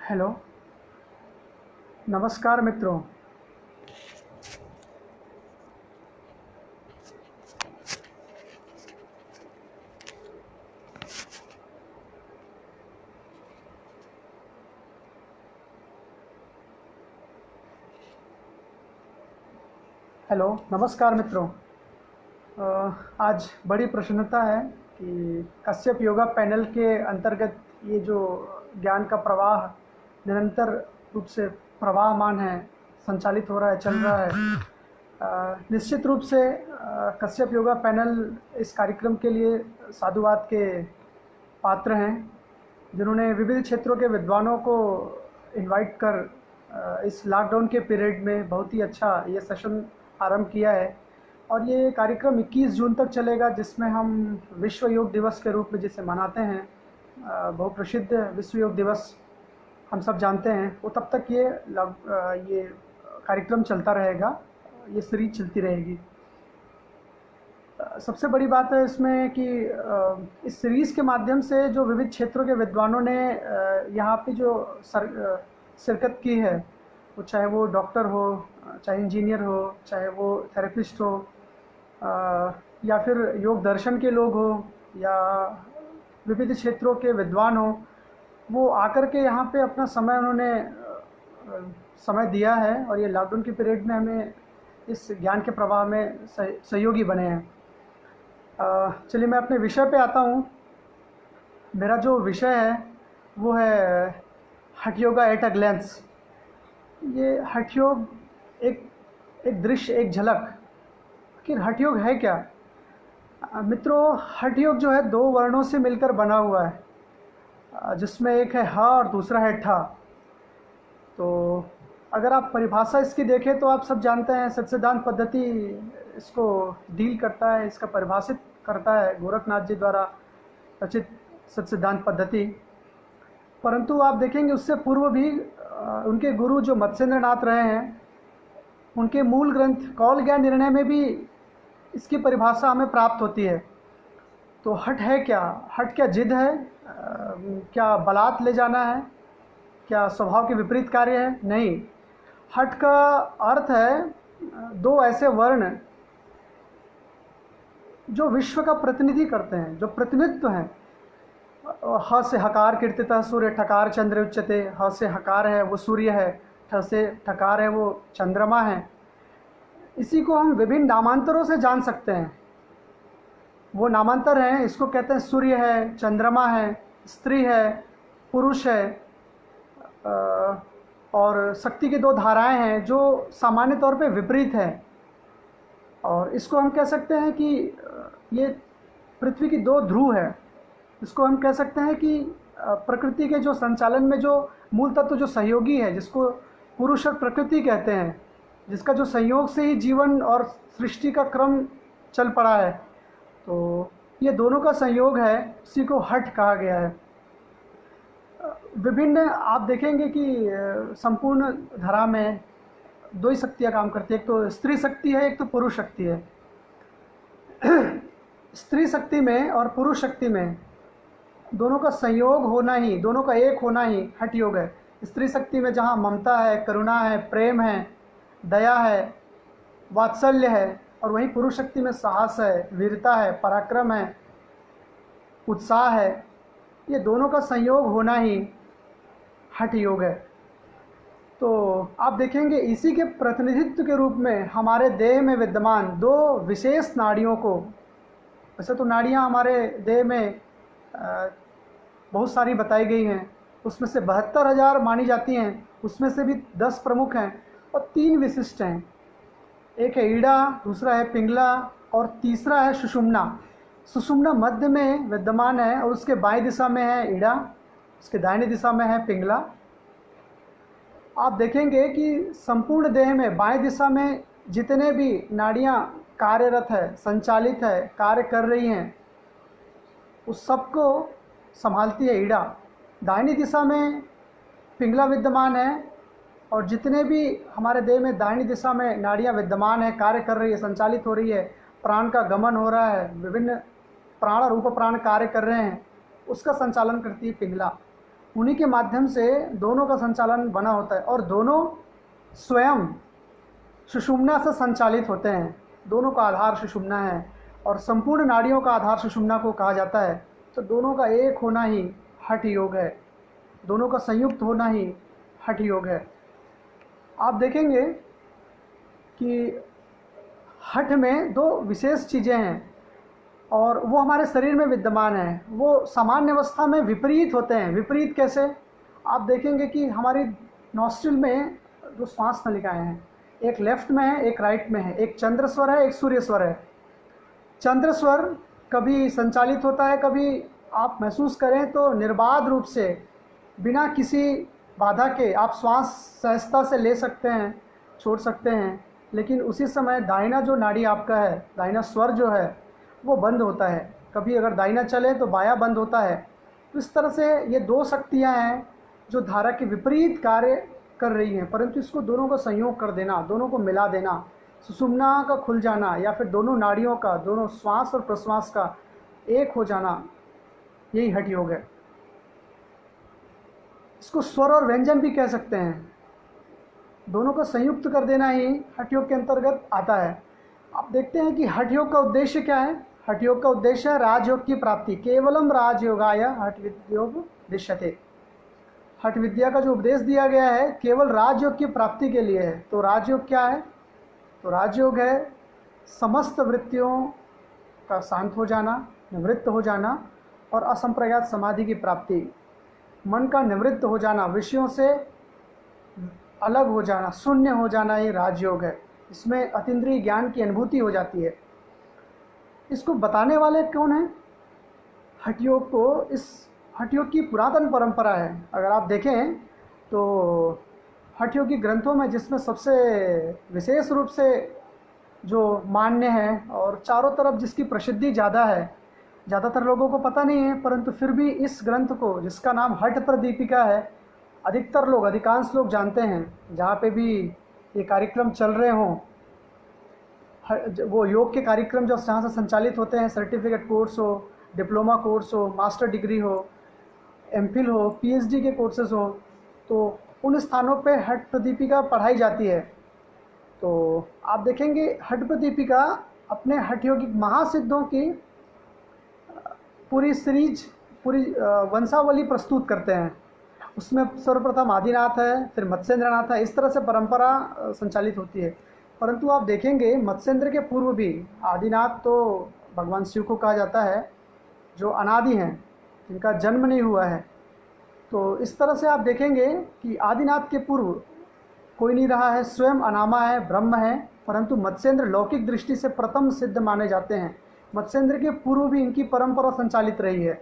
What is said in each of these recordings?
Hello, नमस्कार मित्रों। Hello, नमस्कार मित्रों। आज बड़ी प्रसन्नता है कि कश्यप योगा पैनल के अंतर्गत ये जो ज्ञान का प्रवाह निरंतर रूप से प्रवाहमान है, संचालित हो रहा है, चल रहा है। निश्चित रूप से कश्यप योगा पैनल इस कार्यक्रम के लिए साधुवाद के पात्र हैं, जिन्होंने विविध क्षेत्रों के विद्वानों को इनवाइट कर इस लॉकडाउन के पीरियड में बहुत ही अच्छा ये सेशन आरंभ किया है। और ये कार्यक्रम 21 जून तक चलेगा, जिसमें हम विश्व योग दिवस के रूप में जिसे मनाते हैं, बहुत प्रसिद्ध विश्व योग दिवस हम सब जानते हैं, वो तब तक ये कार्यक्रम चलता रहेगा, ये सीरीज चलती रहेगी। सबसे बड़ी बात है इसमें कि इस सीरीज़ के माध्यम से जो विविध क्षेत्रों के विद्वानों ने यहाँ पे जो शिरकत की है, वो चाहे वो डॉक्टर हो, चाहे इंजीनियर हो, चाहे वो थेरेपिस्ट हो, या फिर योग दर्शन के लोग हो, या विविध क्षेत्रों के विद्वान हो, वो आकर के यहाँ पे अपना समय उन्होंने समय दिया है और ये लॉकडाउन के पीरियड में हमें इस ज्ञान के प्रवाह में सहयोगी बने हैं। चलिए मैं अपने विषय पे आता हूँ। मेरा जो विषय है वो है हठ योगा एट अ ग्लैंस। ये हठ योग एक दृश्य, एक झलक। आखिर हठ योग है क्या? मित्रों, हठ योग जो है दो वर्णों से मिलकर बना हुआ है, जिसमें एक है ह और दूसरा है ठ। तो अगर आप परिभाषा इसकी देखें तो आप सब जानते हैं, सत्सिद्धांत पद्धति इसको डील करता है, इसका परिभाषित करता है गोरखनाथ जी द्वारा रचित सत्सिद्धांत पद्धति। परंतु आप देखेंगे उससे पूर्व भी उनके गुरु जो मत्स्येंद्र नाथ रहे हैं, उनके मूल ग्रंथ कौल ज्ञान निर्णय में भी इसकी परिभाषा हमें प्राप्त होती है। तो हठ है क्या? हठ क्या जिद है? क्या बलात् ले जाना है? क्या स्वभाव के विपरीत कार्य है? नहीं। हठ का अर्थ है दो ऐसे वर्ण जो विश्व का प्रतिनिधि करते हैं, जो प्रतिनिधित्व हैं। ह से हकार कीर्तितः सूर्य, ठकार चंद्र उच्यते। ह से हकार है वो सूर्य है, ठ से ठकार है वो चंद्रमा है। इसी को हम विभिन्न नामांतरों से जान सकते हैं। वो नामांतर हैं, इसको कहते हैं सूर्य है, चंद्रमा है, स्त्री है, पुरुष है, और शक्ति की दो धाराएं हैं जो सामान्य तौर पे विपरीत है। और इसको हम कह सकते हैं कि ये पृथ्वी की दो ध्रुव है। इसको हम कह सकते हैं कि प्रकृति के जो संचालन में जो मूल तत्व जो सहयोगी है, जिसको पुरुष और प्रकृति कहते हैं, जिसका जो संयोग से ही जीवन और सृष्टि का क्रम चल पड़ा है, तो ये दोनों का संयोग है, इसी को हठ कहा गया है। विभिन्न आप देखेंगे कि संपूर्ण धरा में दो ही शक्तियाँ काम करती है, एक तो स्त्री शक्ति है, एक तो पुरुष शक्ति है। स्त्री शक्ति में और पुरुष शक्ति में दोनों का संयोग होना ही, दोनों का एक होना ही हठ योग है। स्त्री शक्ति में जहाँ ममता है, करुणा है, प्रेम है, दया है, वात्सल्य है, और वहीं पुरुष शक्ति में साहस है, वीरता है, पराक्रम है, उत्साह है। ये दोनों का संयोग होना ही हठ योग है। तो आप देखेंगे इसी के प्रतिनिधित्व के रूप में हमारे देह में विद्यमान दो विशेष नाड़ियों को, वैसे तो नाड़ियाँ हमारे देह में बहुत सारी बताई गई हैं, उसमें से 72,000 मानी जाती हैं, उसमें से भी 10 प्रमुख हैं और 3 विशिष्ट हैं। एक है ईड़ा, दूसरा है पिंगला और तीसरा है सुषुम्ना। सुषुम्ना मध्य में विद्यमान है और उसके बाएं दिशा में है ईड़ा, उसके दाहिने दिशा में है पिंगला। आप देखेंगे कि संपूर्ण देह में बाएं दिशा में जितने भी नाड़ियाँ कार्यरत है, संचालित है, कार्य कर रही हैं, उस सबको संभालती है ईड़ा। दाहिनी दिशा में पिंगला विद्यमान है, और जितने भी हमारे देह में दाहिनी दिशा में नाड़ियाँ विद्यमान है, कार्य कर रही है, संचालित हो रही है, प्राण का गमन हो रहा है, विभिन्न प्राण और उप प्राण कार्य कर रहे हैं, उसका संचालन करती है पिंगला। उन्हीं के माध्यम से दोनों का संचालन बना होता है और दोनों स्वयं सुषुम्ना से संचालित होते हैं। दोनों का आधार सुषुम्ना है और संपूर्ण नाड़ियों का आधार सुषुम्ना को कहा जाता है। तो दोनों का एक होना ही हठ योग है, दोनों का संयुक्त होना ही हठ योग है। आप देखेंगे कि हठ में दो विशेष चीज़ें हैं और वो हमारे शरीर में विद्यमान हैं। वो सामान्य अवस्था में विपरीत होते हैं। विपरीत कैसे? आप देखेंगे कि हमारी नॉस्ट्रिल में जो श्वास नलिकाएं हैं, एक लेफ्ट में है, एक राइट में है, एक चंद्र स्वर है, एक सूर्य स्वर है। चंद्र स्वर कभी संचालित होता है, कभी आप महसूस करें तो निर्बाध रूप से बिना किसी बाधा के आप श्वास सहजता से ले सकते हैं, छोड़ सकते हैं। लेकिन उसी समय दाहिना जो नाड़ी आपका है, दाहिना स्वर जो है वो बंद होता है। कभी अगर दाहिना चले तो बायां बंद होता है। तो इस तरह से ये दो शक्तियां हैं जो धारा के विपरीत कार्य कर रही हैं, परंतु इसको दोनों का संयोग कर देना, दोनों को मिला देना, सुषुम्ना का खुल जाना या फिर दोनों नाड़ियों का, दोनों श्वास और प्रश्वास का एक हो जाना, यही हठ योग है। इसको स्वर और व्यंजन भी कह सकते हैं। दोनों को संयुक्त कर देना ही हठ योग के अंतर्गत आता है। आप देखते हैं कि हठ योग का उद्देश्य क्या है। हठ योग का उद्देश्य है राजयोग की प्राप्ति। केवलम राजयोगाय हठ विद्योग दृश्यते। हठ विद्या का जो उपदेश दिया गया है केवल राजयोग की प्राप्ति के लिए है। तो राजयोग क्या है? तो राजयोग है समस्त वृत्तियों का शांत हो जाना, निवृत्त हो जाना और असंप्रज्ञात समाधि की प्राप्ति। मन का निवृत्त हो जाना, विषयों से अलग हो जाना, शून्य हो जाना, ये राजयोग है। इसमें अतीन्द्रिय ज्ञान की अनुभूति हो जाती है। इसको बताने वाले कौन हैं? हठ योग को, इस हठ योग की पुरातन परंपरा है। अगर आप देखें तो हठ योग की ग्रंथों में जिसमें सबसे विशेष रूप से जो मान्य है और चारों तरफ जिसकी प्रसिद्धि ज़्यादा है, ज़्यादातर लोगों को पता नहीं है, परंतु फिर भी इस ग्रंथ को, जिसका नाम हठ प्रदीपिका है, अधिकतर लोग, अधिकांश लोग जानते हैं। जहाँ पे भी ये कार्यक्रम चल रहे हों, वो योग के कार्यक्रम जो जहाँ से संचालित होते हैं, सर्टिफिकेट कोर्स हो, डिप्लोमा कोर्स हो, मास्टर डिग्री हो, एमफिल हो, पीएचडी के कोर्सेज हो, तो उन स्थानों पे हठ प्रदीपिका पढ़ाई जाती है। तो आप देखेंगे हठ प्रदीपिका अपने हठ योगिक महासिद्धों की पूरी सीरीज, पूरी वंशावली प्रस्तुत करते हैं। उसमें सर्वप्रथम आदिनाथ है, फिर मत्स्येंद्रनाथ है। इस तरह से परंपरा संचालित होती है। परंतु आप देखेंगे मत्स्येंद्र के पूर्व भी आदिनाथ तो भगवान शिव को कहा जाता है, जो अनादि हैं, जिनका जन्म नहीं हुआ है। तो इस तरह से आप देखेंगे कि आदिनाथ के पूर्व कोई नहीं रहा है, स्वयं अनामा है, ब्रह्म है। परंतु मत्स्येंद्र लौकिक दृष्टि से प्रथम सिद्ध माने जाते हैं। मत्स्येंद्र के पूर्व भी इनकी परंपरा संचालित रही है।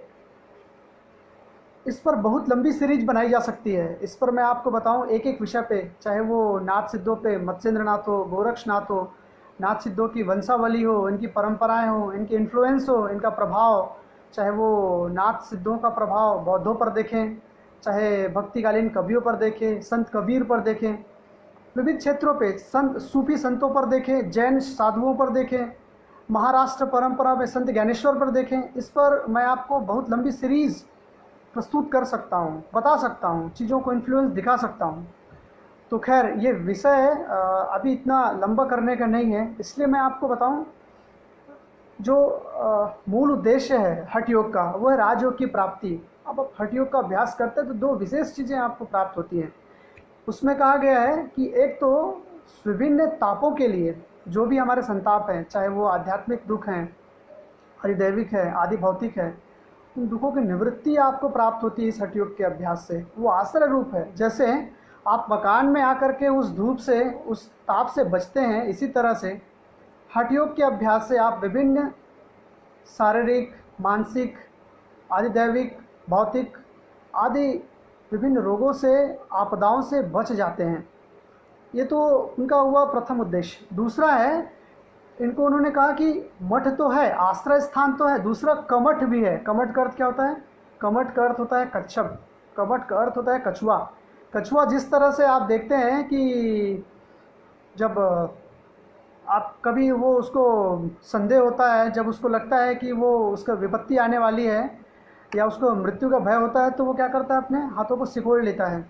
इस पर बहुत लंबी सीरीज बनाई जा सकती है। इस पर मैं आपको बताऊं एक एक विषय पे, चाहे वो नाथ सिद्धों पे, मत्स्येंद्रनाथ हो, गोरक्षनाथ हो, नाथ सिद्धों की वंशावली हो, इनकी परंपराएं हो, इनके इन्फ्लुएंस हो, इनका प्रभाव, चाहे वो नाथ सिद्धों का प्रभाव बौद्धों पर देखें, चाहे भक्तिकालीन कवियों पर देखें, संत कबीर पर देखें, विविध क्षेत्रों पे संत सूफी संतों पर देखें, जैन साधुओं पर देखें, महाराष्ट्र परंपरा में संत ज्ञानेश्वर पर देखें। इस पर मैं आपको बहुत लंबी सीरीज़ प्रस्तुत कर सकता हूँ, बता सकता हूँ, चीज़ों को इन्फ्लुएंस दिखा सकता हूँ। तो खैर ये विषय अभी इतना लंबा करने का नहीं है, इसलिए मैं आपको बताऊँ जो मूल उद्देश्य है हठ योग का, वो है राजयोग की प्राप्ति। अब आप हठ योग का अभ्यास करते हैं तो दो विशेष चीज़ें आपको प्राप्त होती हैं। उसमें कहा गया है कि एक तो विभिन्न तापों के लिए, जो भी हमारे संताप हैं, चाहे वो आध्यात्मिक दुख हैं, अधिदैविक है, आदि भौतिक है, उन दुखों की निवृत्ति आपको प्राप्त होती है इस हठ योग के अभ्यास से। वो आश्रय रूप है। जैसे आप मकान में आकर के उस धूप से, उस ताप से बचते हैं, इसी तरह से हठ योग के अभ्यास से आप विभिन्न शारीरिक, मानसिक, आदिदैविक, भौतिक आदि विभिन्न रोगों से, आपदाओं से बच जाते हैं। ये तो उनका हुआ प्रथम उद्देश्य। दूसरा है, इनको उन्होंने कहा कि मठ तो है, आश्रय स्थान तो है, दूसरा कमठ भी है। कमठ का अर्थ क्या होता है? कमठ का अर्थ होता है कच्छप, कमठ का अर्थ होता है कछुआ। कछुआ जिस तरह से आप देखते हैं कि जब आप कभी वो उसको संदेह होता है, जब उसको लगता है कि वो उसका विपत्ति आने वाली है, या उसको मृत्यु का भय होता है तो वो क्या करता है, अपने हाथों को सिकोड़ लेता है।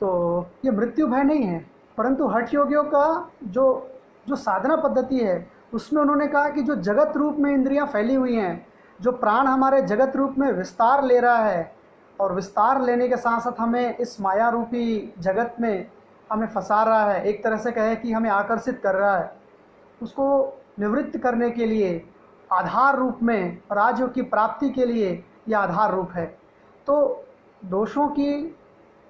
तो ये मृत्यु भय नहीं है, परंतु हठ योगियों का जो जो साधना पद्धति है उसमें उन्होंने कहा कि जो जगत रूप में इंद्रियां फैली हुई हैं, जो प्राण हमारे जगत रूप में विस्तार ले रहा है और विस्तार लेने के साथ साथ हमें इस माया रूपी जगत में हमें फंसा रहा है, एक तरह से कहे कि हमें आकर्षित कर रहा है, उसको निवृत्त करने के लिए आधार रूप में राजयोग की प्राप्ति के लिए यह आधार रूप है। तो दोषों की,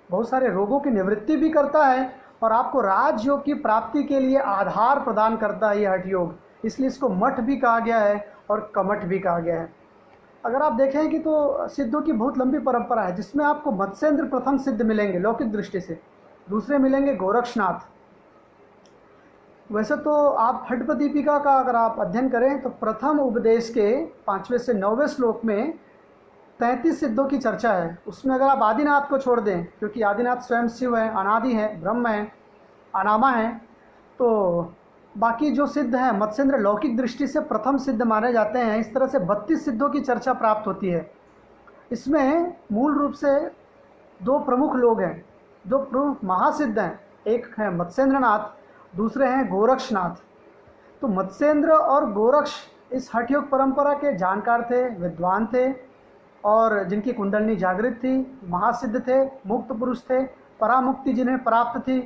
बहुत सारे रोगों की निवृत्ति भी करता है और आपको राजयोग की प्राप्ति के लिए आधार प्रदान करता है ये हठ योग। इसलिए इसको मठ भी कहा गया है और कमठ भी कहा गया है। अगर आप देखें कि तो सिद्धों की बहुत लंबी परंपरा है, जिसमें आपको मत्स्येंद्र प्रथम सिद्ध मिलेंगे लौकिक दृष्टि से, दूसरे मिलेंगे गोरक्षनाथ। वैसे तो आप हठप्रदीपिका का अगर आप अध्ययन करें तो प्रथम उपदेश के 5वें से 9वें श्लोक में 33 सिद्धों की चर्चा है। उसमें अगर आप आदिनाथ को छोड़ दें, क्योंकि आदिनाथ स्वयं शिव है, अनादि है, ब्रह्म है, अनामा है, तो बाकी जो सिद्ध हैं मत्स्येंद्र लौकिक दृष्टि से प्रथम सिद्ध माने जाते हैं। इस तरह से 32 सिद्धों की चर्चा प्राप्त होती है। इसमें मूल रूप से दो प्रमुख लोग हैं, दो प्रमुख महासिद्ध हैं, एक है मत्स्येंद्रनाथ, दूसरे हैं गोरक्षनाथ। तो मत्स्येंद्र और गोरक्ष इस हठ योग परंपरा के जानकार थे, विद्वान थे और जिनकी कुंडलनी जागृत थी, महासिद्ध थे, मुक्त पुरुष थे, परामुक्ति जिन्हें प्राप्त थी,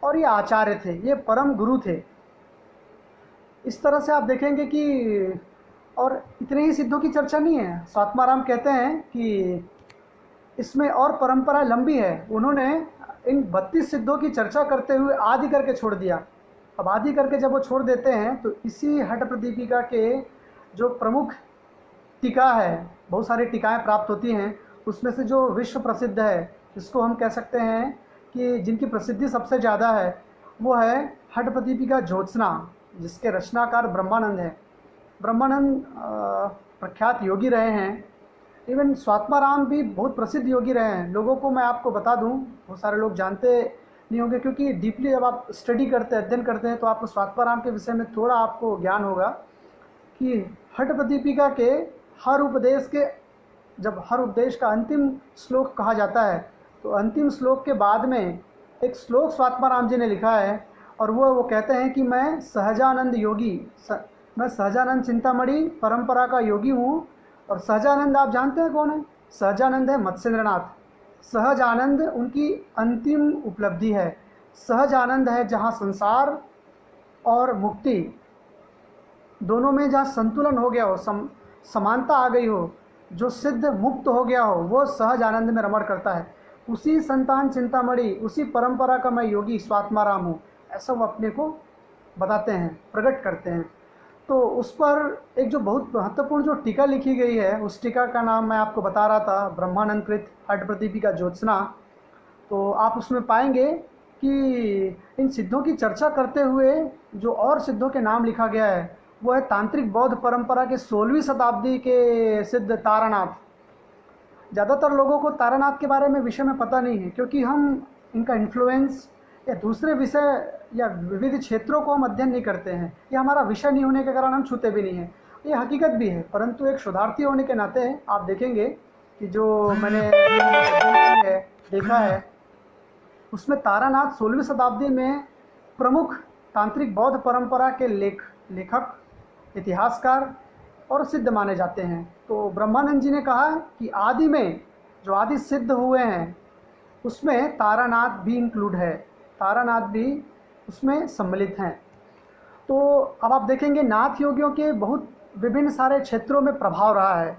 और ये आचार्य थे, ये परम गुरु थे। इस तरह से आप देखेंगे कि और इतने ही सिद्धों की चर्चा नहीं है। स्वात्माराम कहते हैं कि इसमें और परंपरा लंबी है। उन्होंने इन 32 सिद्धों की चर्चा करते हुए आदि करके छोड़ दिया। अब आदि करके जब वो छोड़ देते हैं तो इसी हठ प्रदीपिका के जो प्रमुख टीका है, बहुत सारी टीकाएं प्राप्त होती हैं, उसमें से जो विश्व प्रसिद्ध है, जिसको हम कह सकते हैं कि जिनकी प्रसिद्धि सबसे ज़्यादा है, वो है हठ प्रदीपिका ज्योत्सना, जिसके रचनाकार ब्रह्मानंद हैं। ब्रह्मानंद प्रख्यात योगी रहे हैं। इवन स्वात्माराम भी बहुत प्रसिद्ध योगी रहे हैं। लोगों को मैं आपको बता दूं, बहुत सारे लोग जानते नहीं होंगे, क्योंकि डीपली जब आप स्टडी करते हैं, अध्ययन करते हैं, तो आपको स्वात्माराम के विषय में थोड़ा आपको ज्ञान होगा कि हठ प्रदीपिका के हर उपदेश के, जब हर उपदेश का अंतिम श्लोक कहा जाता है तो अंतिम श्लोक के बाद में एक श्लोक स्वात्माराम जी ने लिखा है, और वो कहते हैं कि मैं सहजानंद योगी, मैं सहजानंद चिंतामणि परंपरा का योगी हूँ। और सहजानंद आप जानते हैं कौन है? सहजानंद है मत्स्येंद्रनाथ। सहज आनंद उनकी अंतिम उपलब्धि है। सहज आनंद है जहाँ संसार और मुक्ति दोनों में जहाँ संतुलन हो गया हो, समानता आ गई हो, जो सिद्ध मुक्त हो गया हो, वो सहज आनंद में रमण करता है। उसी संतान चिंतामणि, उसी परंपरा का मैं योगी स्वात्माराम हूँ, ऐसा वो अपने को बताते हैं, प्रकट करते हैं। तो उस पर एक जो बहुत महत्वपूर्ण जो टीका लिखी गई है, उस टीका का नाम मैं आपको बता रहा था, ब्रह्मानंद कृत हठ प्रदीपिका ज्योत्सना। तो आप उसमें पाएंगे कि इन सिद्धों की चर्चा करते हुए जो और सिद्धों के नाम लिखा गया है, वो है तांत्रिक बौद्ध परंपरा के 16वीं शताब्दी के सिद्ध तारानाथ। ज़्यादातर लोगों को तारानाथ के बारे में विषय में पता नहीं है, क्योंकि हम इनका इन्फ्लुएंस या दूसरे विषय या विविध क्षेत्रों को हम अध्ययन नहीं करते हैं, ये हमारा विषय नहीं होने के कारण हम छूते भी नहीं हैं। ये हकीकत भी है, परंतु एक शोधार्थी होने के नाते आप देखेंगे कि जो मैंने देखा है उसमें तारानाथ 16वीं शताब्दी में प्रमुख तांत्रिक बौद्ध परंपरा के लेखक, इतिहासकार और सिद्ध माने जाते हैं। तो ब्रह्मानंद जी ने कहा कि आदि में जो आदि सिद्ध हुए हैं उसमें तारानाथ भी इंक्लूड है, तारानाथ भी उसमें सम्मिलित हैं। तो अब आप देखेंगे नाथ योगियों के बहुत विभिन्न सारे क्षेत्रों में प्रभाव रहा है।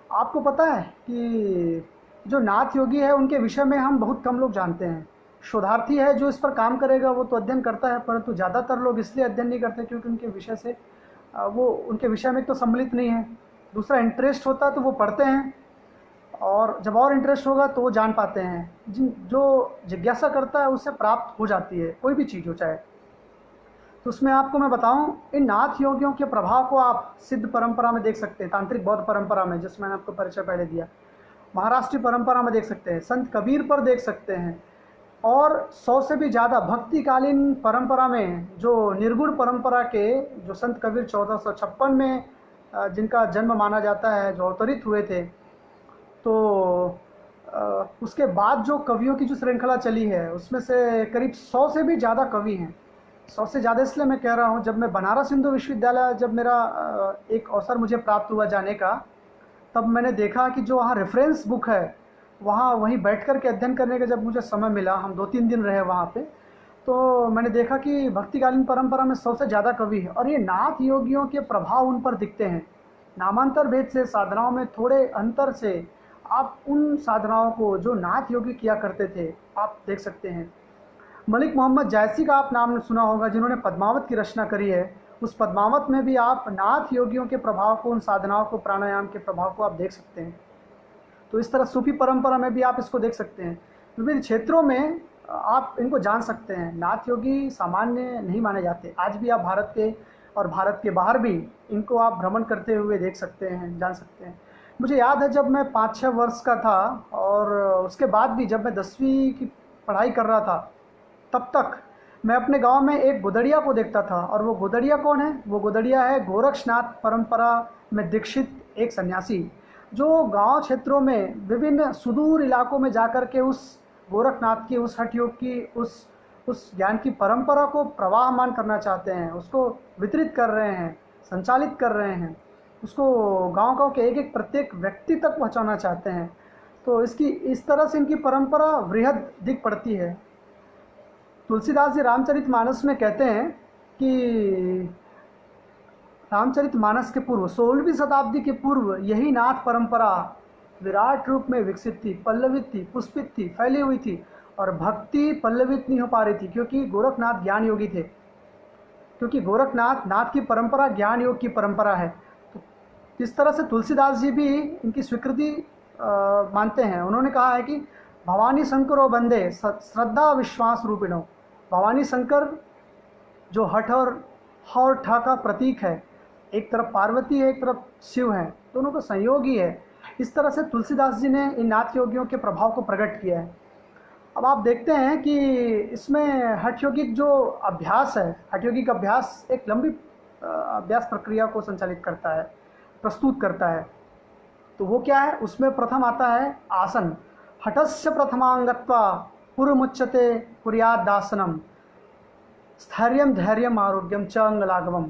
आपको पता है कि जो नाथ योगी है उनके विषय में हम बहुत कम लोग जानते हैं। शोधार्थी है जो इस पर काम करेगा वो तो अध्ययन करता है, परंतु ज़्यादातर लोग इसलिए अध्ययन नहीं करते क्योंकि उनके विषय से वो उनके विषय में तो सम्मिलित नहीं है। दूसरा इंटरेस्ट होता है तो वो पढ़ते हैं, और जब और इंटरेस्ट होगा तो वो जान पाते हैं। जो जिज्ञासा करता है उससे प्राप्त हो जाती है, कोई भी चीज़ हो चाहे। तो उसमें आपको मैं बताऊं, इन नाथ योगियों के प्रभाव को आप सिद्ध परंपरा में देख सकते हैं, तांत्रिक बौद्ध परंपरा में, जिसमें मैंने आपको परिचय पहले दिया, महाराष्ट्रीय परंपरा में देख सकते हैं, संत कबीर पर देख सकते हैं, और 100 से भी ज़्यादा भक्तिकालीन परंपरा में जो निर्गुण परंपरा के जो संत कबीर 1456 में जिनका जन्म माना जाता है, जो अवतरित हुए थे, तो उसके बाद जो कवियों की जो श्रृंखला चली है उसमें से करीब 100 से भी ज़्यादा कवि हैं। 100 से ज़्यादा इसलिए मैं कह रहा हूँ, जब मैं बनारस हिंदू विश्वविद्यालय, जब मेरा एक अवसर मुझे प्राप्त हुआ जाने का, तब मैंने देखा कि जो वहाँ रेफरेंस बुक है, वहाँ वहीं बैठ कर के अध्ययन करने का जब मुझे समय मिला, हम 2-3 दिन रहे वहाँ पे, तो मैंने देखा कि भक्तिकालीन परंपरा में 100 से ज़्यादा कवि हैं और ये नाथ योगियों के प्रभाव उन पर दिखते हैं। नामांतर भेद से, साधनाओं में थोड़े अंतर से आप उन साधनाओं को जो नाथ योगी किया करते थे आप देख सकते हैं। मलिक मोहम्मद जायसी का आप नाम सुना होगा, जिन्होंने पद्मावत की रचना करी है। उस पद्मावत में भी आप नाथ योगियों के प्रभाव को, उन साधनाओं को, प्राणायाम के प्रभाव को आप देख सकते हैं। तो इस तरह सूफी परंपरा में भी आप इसको देख सकते हैं। विभिन्न क्षेत्रों में आप इनको जान सकते हैं। नाथ योगी सामान्य नहीं माने जाते। आज भी आप भारत के और भारत के बाहर भी इनको आप भ्रमण करते हुए देख सकते हैं, जान सकते हैं। मुझे याद है जब मैं 5-6 वर्ष का था और उसके बाद भी जब मैं 10वीं की पढ़ाई कर रहा था, तब तक मैं अपने गांव में एक गुदड़िया को देखता था। और वो गुदड़िया कौन है? वो गुदड़िया है गोरक्षनाथ परंपरा में दीक्षित एक सन्यासी, जो गांव क्षेत्रों में विभिन्न सुदूर इलाकों में जाकर के उस गोरखनाथ की, उस हठ योग की, उस ज्ञान की परंपरा को प्रवाहमान करना चाहते हैं, उसको वितरित कर रहे हैं, संचालित कर रहे हैं, उसको गांव-गांव के एक-एक प्रत्येक व्यक्ति तक पहुंचाना चाहते हैं। तो इसकी इस तरह से इनकी परंपरा वृहद दिख पड़ती है। तुलसीदास जी रामचरितमानस में कहते हैं कि रामचरितमानस के पूर्व 16वीं शताब्दी के पूर्व यही नाथ परंपरा विराट रूप में विकसित थी, पल्लवित थी, पुष्पित थी, फैली हुई थी और भक्ति पल्लवित नहीं हो पा रही थी, क्योंकि गोरखनाथ ज्ञान योगी थे, क्योंकि गोरखनाथ नाथ की परंपरा ज्ञान योग की परंपरा है। तो इस तरह से तुलसीदास जी भी इनकी स्वीकृति मानते हैं। उन्होंने कहा है कि भवानी शंकरो बंदे श्रद्धा विश्वास रूपिणो। भवानी शंकर जो हठ और ठ का प्रतीक है, एक तरफ पार्वती है, एक तरफ शिव है, दोनों का संयोग ही है। इस तरह से तुलसीदास जी ने इन नाथ योगियों के प्रभाव को प्रकट किया है। अब आप देखते हैं कि इसमें हठ योगिक जो अभ्यास है, हठ योगिक अभ्यास एक लंबी अभ्यास प्रक्रिया को संचालित करता है, प्रस्तुत करता है। तो वो क्या है? उसमें प्रथम आता है आसन। हठस्य प्रथमांगत्वा पूर्वमुच्यते कुर्यादासनम स्थैर्यम धैर्यम आरोग्यम च अंगलागमम।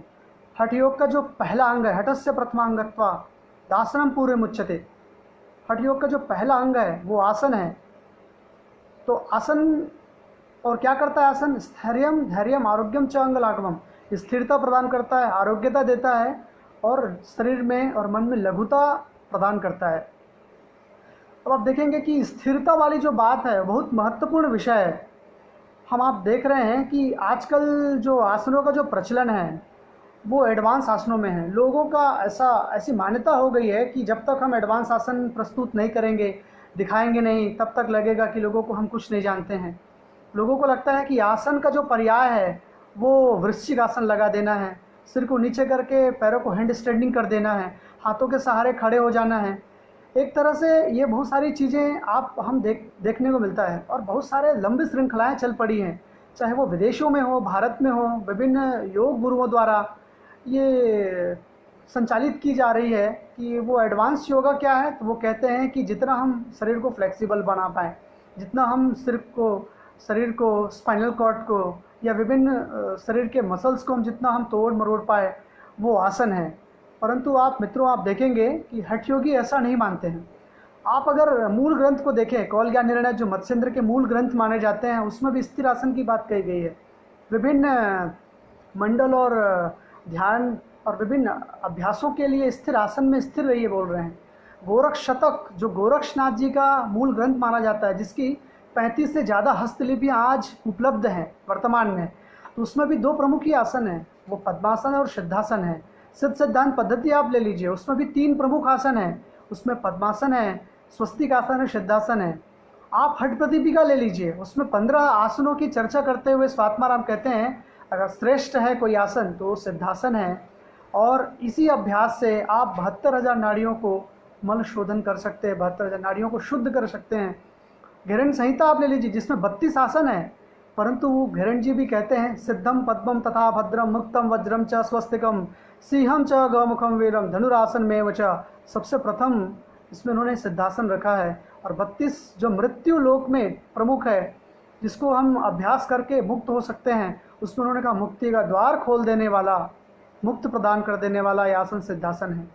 हठ योग का जो पहला अंग है, हठस्य प्रथमांगत्वा दासनम पूर्वमुच्यते, हठ योग का जो पहला अंग है वो आसन है। तो आसन और क्या करता है आसन? स्थैर्यम धैर्यम आरोग्यम च अंगलागमम, स्थिरता प्रदान करता है, आरोग्यता देता है और शरीर में और मन में लघुता प्रदान करता है। अब आप देखेंगे कि स्थिरता वाली जो बात है बहुत महत्वपूर्ण विषय है। हम आप देख रहे हैं कि आजकल जो आसनों का जो प्रचलन है वो एडवांस आसनों में है। लोगों का ऐसी मान्यता हो गई है कि जब तक हम एडवांस आसन प्रस्तुत नहीं करेंगे, दिखाएंगे नहीं, तब तक लगेगा कि लोगों को हम कुछ नहीं जानते हैं। लोगों को लगता है कि आसन का जो पर्याय है वो वृश्चिक आसन लगा देना है, सिर को नीचे करके पैरों को हैंड स्टैंडिंग कर देना है, हाथों के सहारे खड़े हो जाना है। एक तरह से ये बहुत सारी चीज़ें हम देखने को मिलता है और बहुत सारे लंबी श्रृंखलाएं चल पड़ी हैं, चाहे वो विदेशों में हो, भारत में हो, विभिन्न योग गुरुओं द्वारा ये संचालित की जा रही है कि वो एडवांस योगा क्या है। तो वो कहते हैं कि जितना हम शरीर को फ्लेक्सिबल बना पाएँ, जितना हम शरीर को स्पाइनल कॉर्ड को या विभिन्न शरीर के मसल्स को जितना हम तोड़ मरोड़ पाए, वो आसन है। परंतु आप मित्रों आप देखेंगे कि हठ योगी ऐसा नहीं मानते हैं। आप अगर मूल ग्रंथ को देखें, कौल ज्ञान निर्णय जो मत्स्येंद्र के मूल ग्रंथ माने जाते हैं, उसमें भी स्थिर आसन की बात कही गई है। विभिन्न मंडल और ध्यान और विभिन्न अभ्यासों के लिए स्थिर आसन में स्थिर रहिए बोल रहे हैं। गोरख शतक जो गोरक्षनाथ जी का मूल ग्रंथ माना जाता है, जिसकी 35 से ज़्यादा हस्तलिपियाँ आज उपलब्ध हैं वर्तमान में, तो उसमें भी 2 प्रमुख ही आसन हैं, वो पद्मासन और सिद्धासन है। सिद्धांत पद्धति आप ले लीजिए, उसमें भी 3 प्रमुख आसन हैं, उसमें पद्मासन है, स्वस्तिक आसन है, सिद्धासन है। आप हठ प्रदीपिका ले लीजिए, उसमें 15 आसनों की चर्चा करते हुए स्वात्माराम कहते हैं अगर श्रेष्ठ है कोई आसन तो सिद्धासन है। और इसी अभ्यास से आप 72,000 नाड़ियों को मल शोधन कर सकते हैं, 72,000 नाड़ियों को शुद्ध कर सकते हैं। घिरण संहिता आप ले लीजिए जिसमें 32 आसन है, परंतु घिरण जी भी कहते हैं सिद्धम पद्मम तथा भद्रम मुक्तम वज्रम च स्वस्तिकम सिंहम च गौमुखम वीरम धनुरासन में वच। सबसे प्रथम इसमें उन्होंने सिद्धासन रखा है। और 32 जो मृत्यु लोक में प्रमुख है, जिसको हम अभ्यास करके मुक्त हो सकते हैं, उसमें उन्होंने कहा मुक्ति का द्वार खोल देने वाला, मुक्त प्रदान कर देने वाला यह आसन सिद्धासन है।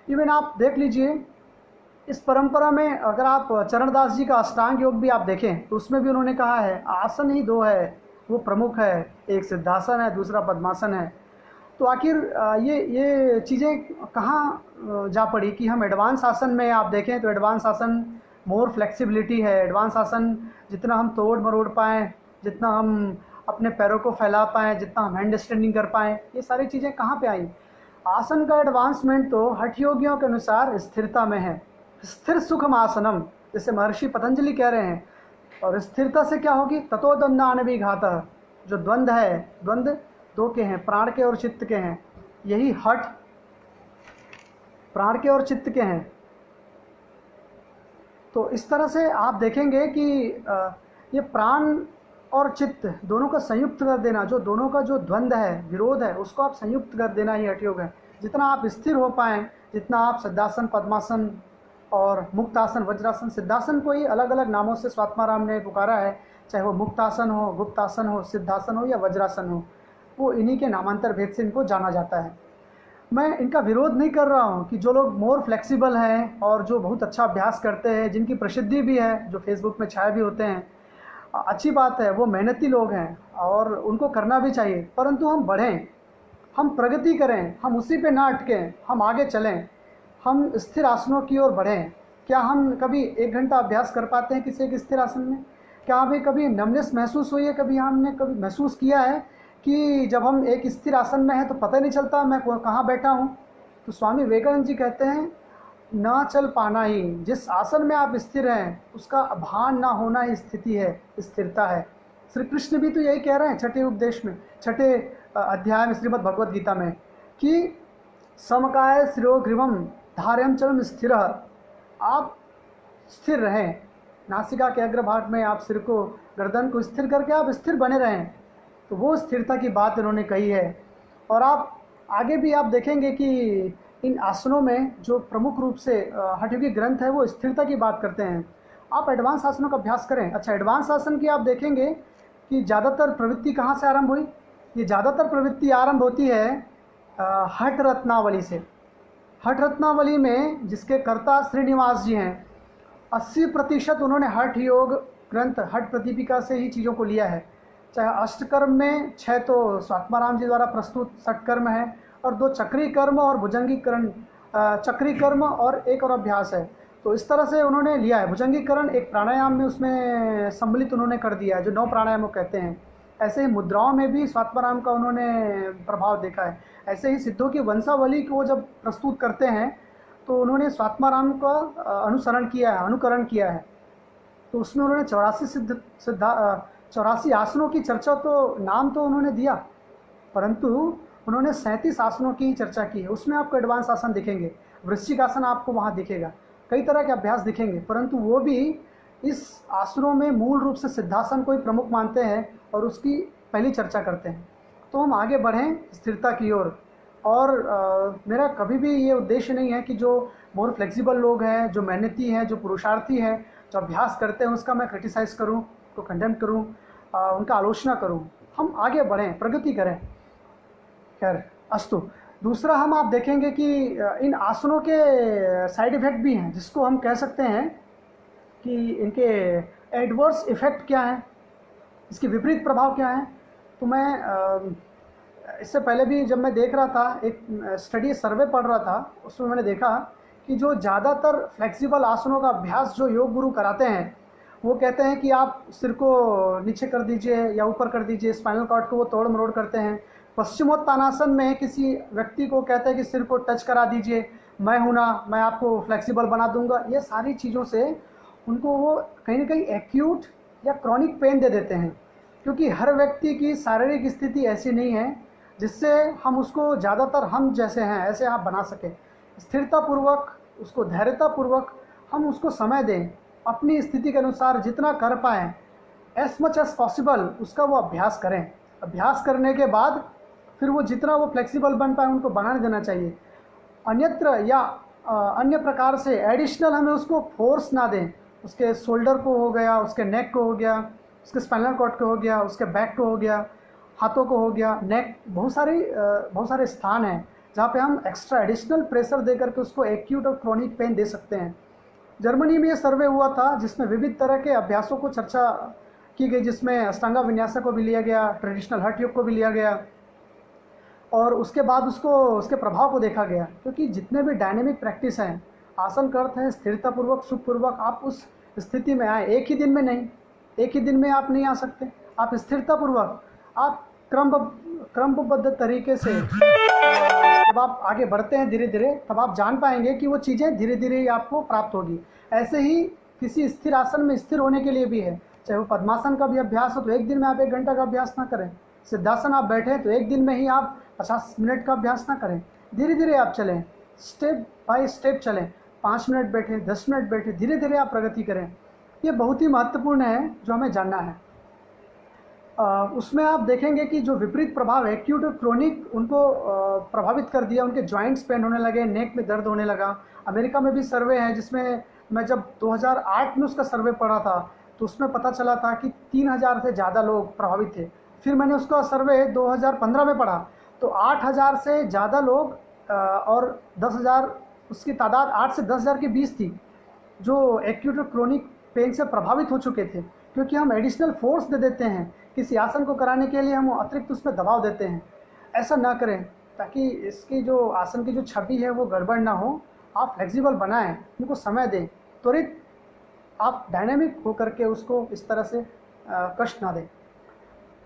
इवन आप देख लीजिए, इस परंपरा में अगर आप चरणदास जी का अष्टांग योग भी आप देखें तो उसमें भी उन्होंने कहा है आसन ही दो है, वो प्रमुख है, एक सिद्धासन है, दूसरा पद्मासन है। तो आखिर ये चीज़ें कहाँ जा पड़ी कि हम एडवांस आसन में आप देखें तो एडवांस आसन मोर फ्लेक्सिबिलिटी है। एडवांस आसन जितना हम तोड़ मरोड़ पाएँ, जितना हम अपने पैरों को फैला पाएँ, जितना हम हैंड स्टैंडिंग कर पाएँ, ये सारी चीज़ें कहाँ पे आई? आसन का एडवांसमेंट तो हठ योगियों के अनुसार स्थिरता में है। स्थिर सुखम आसनम, जैसे महर्षि पतंजलि कह रहे हैं। और स्थिरता से क्या होगी? ततो द्वंद्वानवी घातः, जो द्वंद्व है, द्वंद्व दो के हैं, प्राण के और चित्त के हैं। यही हठ प्राण के और चित्त के हैं। तो इस तरह से आप देखेंगे कि ये प्राण और चित्त दोनों का संयुक्त कर देना, जो दोनों का जो द्वंद्व है, विरोध है, उसको आप संयुक्त कर देना ही हठ योग है। जितना आप स्थिर हो पाएँ, जितना आप सिद्धासन, पद्मासन और मुक्तासन, वज्रासन, सिद्धासन को ही अलग अलग नामों से स्वात्माराम ने पुकारा है, चाहे वो मुक्तासन हो, गुप्तासन हो, सिद्धासन हो या वज्रासन हो, वो इन्हीं के नामांतर भेद से इनको जाना जाता है। मैं इनका विरोध नहीं कर रहा हूँ कि जो लोग मोर फ्लेक्सिबल हैं और जो बहुत अच्छा अभ्यास करते हैं, जिनकी प्रसिद्धि भी है, जो फेसबुक में छाए भी होते हैं, अच्छी बात है, वो मेहनती लोग हैं और उनको करना भी चाहिए। परंतु हम बढ़ें, हम प्रगति करें, हम उसी पे ना अटकें, हम आगे चलें, हम स्थिर आसनों की ओर बढ़ें। क्या हम कभी 1 घंटा अभ्यास कर पाते हैं किसी एक स्थिर आसन में? क्या हमें कभी नमनेस महसूस हुई है? कभी हमने कभी महसूस किया है कि जब हम एक स्थिर आसन में हैं तो पता ही नहीं चलता मैं कहाँ बैठा हूँ? तो स्वामी विवेकानंद जी कहते हैं, ना चल पाना ही, जिस आसन में आप स्थिर हैं उसका भान ना होना ही स्थिति है, स्थिरता है। श्री कृष्ण भी तो यही कह रहे हैं छठे उपदेश में, छठे अध्याय में श्रीमद् भगवद गीता में, कि समकाय शिरोग्रीवम धार्यम चलम स्थिर। आप स्थिर रहें, नासिका के अग्रभाग में आप सिर को, गर्दन को स्थिर करके आप स्थिर बने रहें। तो वो स्थिरता की बात इन्होंने कही है। और आप आगे भी आप देखेंगे कि इन आसनों में जो प्रमुख रूप से हठ योगी ग्रंथ है वो स्थिरता की बात करते हैं। आप एडवांस आसनों का अभ्यास करें। अच्छा, एडवांस आसन की आप देखेंगे कि ज़्यादातर प्रवृत्ति कहाँ से आरंभ हुई? ये ज़्यादातर प्रवृत्ति आरंभ होती है हठ रत्नावली से। हठ रत्नावली में जिसके कर्ता श्रीनिवास जी हैं, 80% उन्होंने हठ योग ग्रंथ, हठ प्रदीपिका से ही चीज़ों को लिया है। चाहे अष्टकर्म में 6 तो स्वात्माराम जी द्वारा प्रस्तुत षटकर्म है, और 2 चक्री कर्म और भुजंगीकरण, चक्री कर्म और एक और अभ्यास है। तो इस तरह से उन्होंने लिया है। भुजंगीकरण एक प्राणायाम में उसमें सम्मिलित उन्होंने कर दिया है, जो 9 प्राणायामों कहते हैं। ऐसे ही मुद्राओं में भी स्वात्माराम का उन्होंने प्रभाव देखा है। ऐसे ही सिद्धों की वंशावली को जब प्रस्तुत करते हैं तो उन्होंने स्वात्माराम का अनुसरण किया है, अनुकरण किया है। तो उसमें उन्होंने 84 आसनों की चर्चा, तो नाम तो उन्होंने दिया, परंतु उन्होंने 37 आसनों की चर्चा की है। उसमें आपको एडवांस आसन दिखेंगे, वृश्चिक आसन आपको वहाँ दिखेगा, कई तरह के अभ्यास दिखेंगे, परंतु वो भी इस आसनों में मूल रूप से सिद्धासन को ही प्रमुख मानते हैं और उसकी पहली चर्चा करते हैं। तो हम आगे बढ़ें स्थिरता की ओर। और मेरा कभी भी ये उद्देश्य नहीं है कि जो मोर फ्लेक्सिबल लोग हैं, जो मेहनती हैं, जो पुरुषार्थी हैं, जो अभ्यास करते हैं, उसका मैं क्रिटिसाइज करूं, तो कंडेम करूं, उनका आलोचना करूं। हम आगे बढ़ें, प्रगति करें। खैर, अस्तु। दूसरा हम आप देखेंगे कि इन आसनों के साइड इफ़ेक्ट भी हैं, जिसको हम कह सकते हैं कि इनके एडवर्स इफ़ेक्ट क्या हैं, इसके विपरीत प्रभाव क्या हैं। तो मैं इससे पहले भी जब मैं देख रहा था, एक स्टडी सर्वे पढ़ रहा था, उसमें मैंने देखा कि जो ज़्यादातर फ्लेक्सिबल आसनों का अभ्यास जो योग गुरु कराते हैं, वो कहते हैं कि आप सिर को नीचे कर दीजिए या ऊपर कर दीजिए, स्पाइनल कॉर्ड को वो तोड़ मरोड़ करते हैं। पश्चिमोत्तानासन में किसी व्यक्ति को कहते हैं कि सिर को टच करा दीजिए, मैं हूँ ना, मैं आपको फ्लेक्सिबल बना दूंगा। ये सारी चीज़ों से उनको वो कहीं ना कहीं एक्यूट या क्रॉनिक पेन दे देते हैं, क्योंकि हर व्यक्ति की शारीरिक स्थिति ऐसी नहीं है जिससे हम उसको ज़्यादातर हम जैसे हैं ऐसे आप बना सकें। स्थिरतापूर्वक, उसको धैर्यतापूर्वक हम उसको समय दें, अपनी स्थिति के अनुसार जितना कर पाएँ, एज मच एज पॉसिबल उसका वो अभ्यास करें। अभ्यास करने के बाद फिर वो जितना वो फ्लेक्सिबल बन पाए उनको बनाने देना चाहिए। अन्यत्र या अन्य प्रकार से एडिशनल हमें उसको फोर्स ना दें, उसके शोल्डर को हो गया, उसके नेक को हो गया, उसके स्पाइनल कॉर्ड को हो गया, उसके बैक को हो गया, हाथों को हो गया, नेक, बहुत सारे स्थान हैं जहाँ पे हम एक्स्ट्रा एडिशनल प्रेशर दे करके उसको एक्यूट और क्रोनिक पेन दे सकते हैं। जर्मनी में ये सर्वे हुआ था जिसमें विविध तरह के अभ्यासों को चर्चा की गई, जिसमें अष्टांगा विन्यासा को भी लिया गया, ट्रेडिशनल हठ योग को भी लिया गया, और उसके बाद उसके प्रभाव को देखा गया। क्योंकि जितने भी डायनेमिक प्रैक्टिस हैं, आसन का अर्थ है स्थिरतापूर्वक, सुखपूर्वक आप उस स्थिति में आए, एक ही दिन में नहीं, एक ही दिन में आप नहीं आ सकते, आप स्थिरतापूर्वक, आप क्रमबद्ध तरीके से जब आप आगे बढ़ते हैं धीरे धीरे, तब आप जान पाएंगे कि वो चीज़ें धीरे धीरे ही आपको प्राप्त होगी। ऐसे ही किसी स्थिर आसन में स्थिर होने के लिए भी है, चाहे वो पद्मासन का भी अभ्यास हो तो एक दिन में आप 1 घंटा का अभ्यास ना करें, सिद्धासन आप बैठे तो एक दिन में ही आप 50 मिनट का अभ्यास ना करें, धीरे धीरे आप चलें, स्टेप बाय स्टेप चलें, 5 मिनट बैठे, 10 मिनट बैठे, धीरे धीरे आप प्रगति करें। ये बहुत ही महत्वपूर्ण है जो हमें जानना है। उसमें आप देखेंगे कि जो विपरीत प्रभाव है, एक्यूट और क्रोनिक, उनको प्रभावित कर दिया, उनके जॉइंट्स पेन होने लगे, नेक में दर्द होने लगा। अमेरिका में भी सर्वे है जिसमें मैं जब 2008 में उसका सर्वे पढ़ा था तो उसमें पता चला था कि 3000 से ज़्यादा लोग प्रभावित थे। फिर मैंने उसका सर्वे 2015 में पढ़ा तो 8000 से ज़्यादा लोग और 10,000, उसकी तादाद 8 से 10,000 के बीच थी जो एक्यूट और क्रोनिक पेन से प्रभावित हो चुके थे। क्योंकि हम एडिशनल फोर्स दे देते हैं किसी आसन को कराने के लिए, हम अतिरिक्त उसमें दबाव देते हैं। ऐसा ना करें ताकि इसकी जो आसन की जो छवि है वो गड़बड़ ना हो। आप फ्लेक्सिबल बनाएं, उनको समय दें, त्वरित आप डायनेमिक होकर के उसको इस तरह से कष्ट ना दें।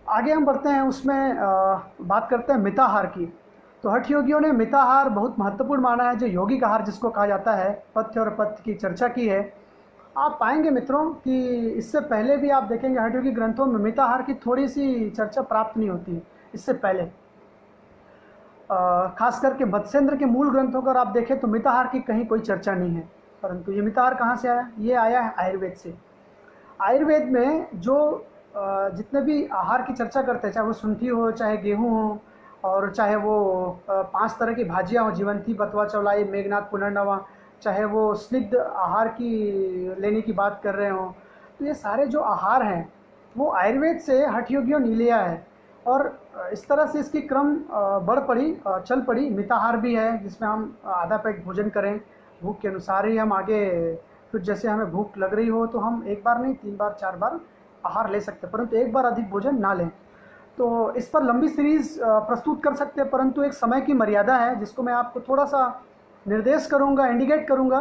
आगे हम बढ़ते हैं, उसमें बात करते हैं मिताहार की। तो हठ योगियों ने मिताहार बहुत महत्वपूर्ण माना है, जो यौगिक आहार जिसको कहा जाता है, पथ्य और पथ्य की चर्चा की है। आप पाएंगे मित्रों कि इससे पहले भी आप देखेंगे हठ योगी ग्रंथों में मिताहार की थोड़ी सी चर्चा प्राप्त नहीं होती है। इससे पहले खास करके मत्स्येंद्र के मूल ग्रंथों को आप देखें तो मिताहार की कहीं कोई चर्चा नहीं है। परंतु ये मिताहार कहाँ से आया? ये आया है आयुर्वेद से। आयुर्वेद में जो जितने भी आहार की चर्चा करते हैं, चाहे वो शुंठी हो, चाहे गेहूँ हो, और चाहे वो 5 तरह की भाजियाँ हो, जीवंती, बथुआ, चौलाई, मेघनाथ, पुनर्नवा, चाहे वो स्निग्ध आहार की लेने की बात कर रहे हों, तो ये सारे जो आहार हैं वो आयुर्वेद से हठ योगियों ने लिया है। और इस तरह से इसकी क्रम चल पड़ी। मिताहार भी है जिसमें हम आधा पेट भोजन करें, भूख के अनुसार ही हम आगे, फिर जैसे हमें भूख लग रही हो तो हम 1 बार नहीं 3 बार 4 बार आहार ले सकते हैं, परंतु 1 बार अधिक भोजन ना लें। तो इस पर लंबी सीरीज़ प्रस्तुत कर सकते हैं, परंतु एक समय की मर्यादा है जिसको मैं आपको थोड़ा सा निर्देश करूंगा, इंडिकेट करूंगा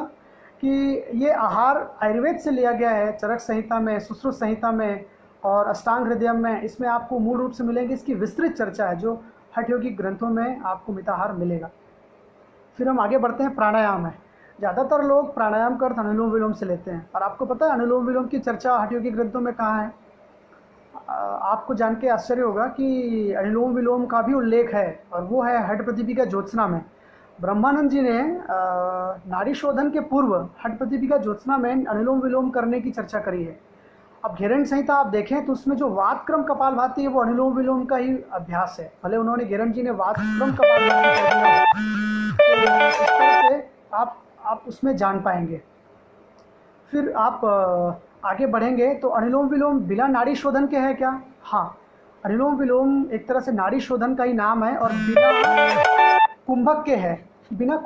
कि ये आहार आयुर्वेद से लिया गया है। चरक संहिता में, सुश्रुत संहिता में और अष्टांग हृदय में इसमें आपको मूल रूप से मिलेंगे। इसकी विस्तृत चर्चा है जो हठ योगी ग्रंथों में आपको मिताहार मिलेगा। फिर हम आगे बढ़ते हैं, प्राणायाम है। ज़्यादातर लोग प्राणायाम का अर्थ अनुलोम विलोम से लेते हैं, और आपको पता है अनुलोम विलोम की चर्चा हठ योगी ग्रंथों में कहाँ है? आपको जान के आश्चर्य होगा कि अनुलोम विलोम का भी उल्लेख है, और वो है हठ प्रदीपिका ज्योत्सना में। ब्रह्मानंद जी ने नाड़ी शोधन के पूर्व हठ प्रदीपिका ज्योत्सना में अनुलोम विलोम करने की चर्चा करी है। अब घेरंड संहिता आप देखें तो उसमें जो वातक्रम कपालभाति है वो अनुलोम विलोम का ही अभ्यास है। भले उन्होंने घेरंड जी ने वातक्रम कपालभाति कर दिया, तो इस तरह से आप उसमें जान पाएंगे। फिर आप आगे बढ़ेंगे तो अनुलोम विलोम बिना नाड़ी शोधन के है क्या? हाँ, अनुलोम विलोम एक तरह से नाड़ी शोधन का ही नाम है और बिना कुंभक के है। बिना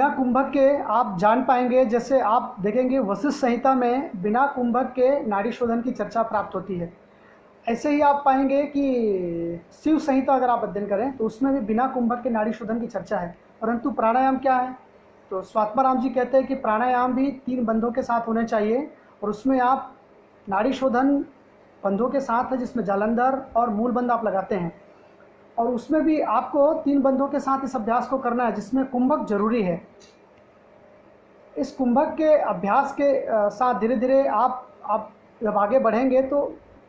कुंभक के आप जान पाएंगे। जैसे आप देखेंगे वशिष्ठ संहिता में बिना कुंभक के नाड़ी शोधन की चर्चा प्राप्त होती है। ऐसे ही आप पाएंगे कि शिव संहिता अगर आप अध्ययन करें तो उसमें भी बिना कुंभक के नाड़ी शोधन की चर्चा है। परंतु प्राणायाम क्या है? तो स्वात्माराम जी कहते हैं कि प्राणायाम भी 3 बंधों के साथ होने चाहिए, और उसमें आप नाड़ी शोधन बंधों के साथ है जिसमें जालंधर और मूल बंध आप लगाते हैं, और उसमें भी आपको 3 बंधों के साथ इस अभ्यास को करना है जिसमें कुंभक जरूरी है। इस कुंभक के अभ्यास के साथ धीरे धीरे आप जब आगे बढ़ेंगे तो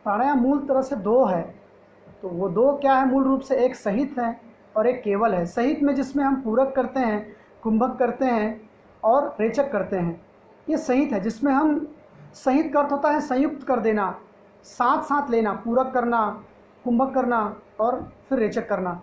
प्राणायाम मूल तरह से 2 है। तो वो 2 क्या है? मूल रूप से एक सहित है और एक केवल है। सहित में जिसमें हम पूरक करते हैं, कुंभक करते हैं और रेचक करते हैं, ये सहित है। जिसमें हम संहित का अर्थ होता है संयुक्त कर देना, साथ साथ लेना, पूरक करना, कुंभक करना और फिर रेचक करना।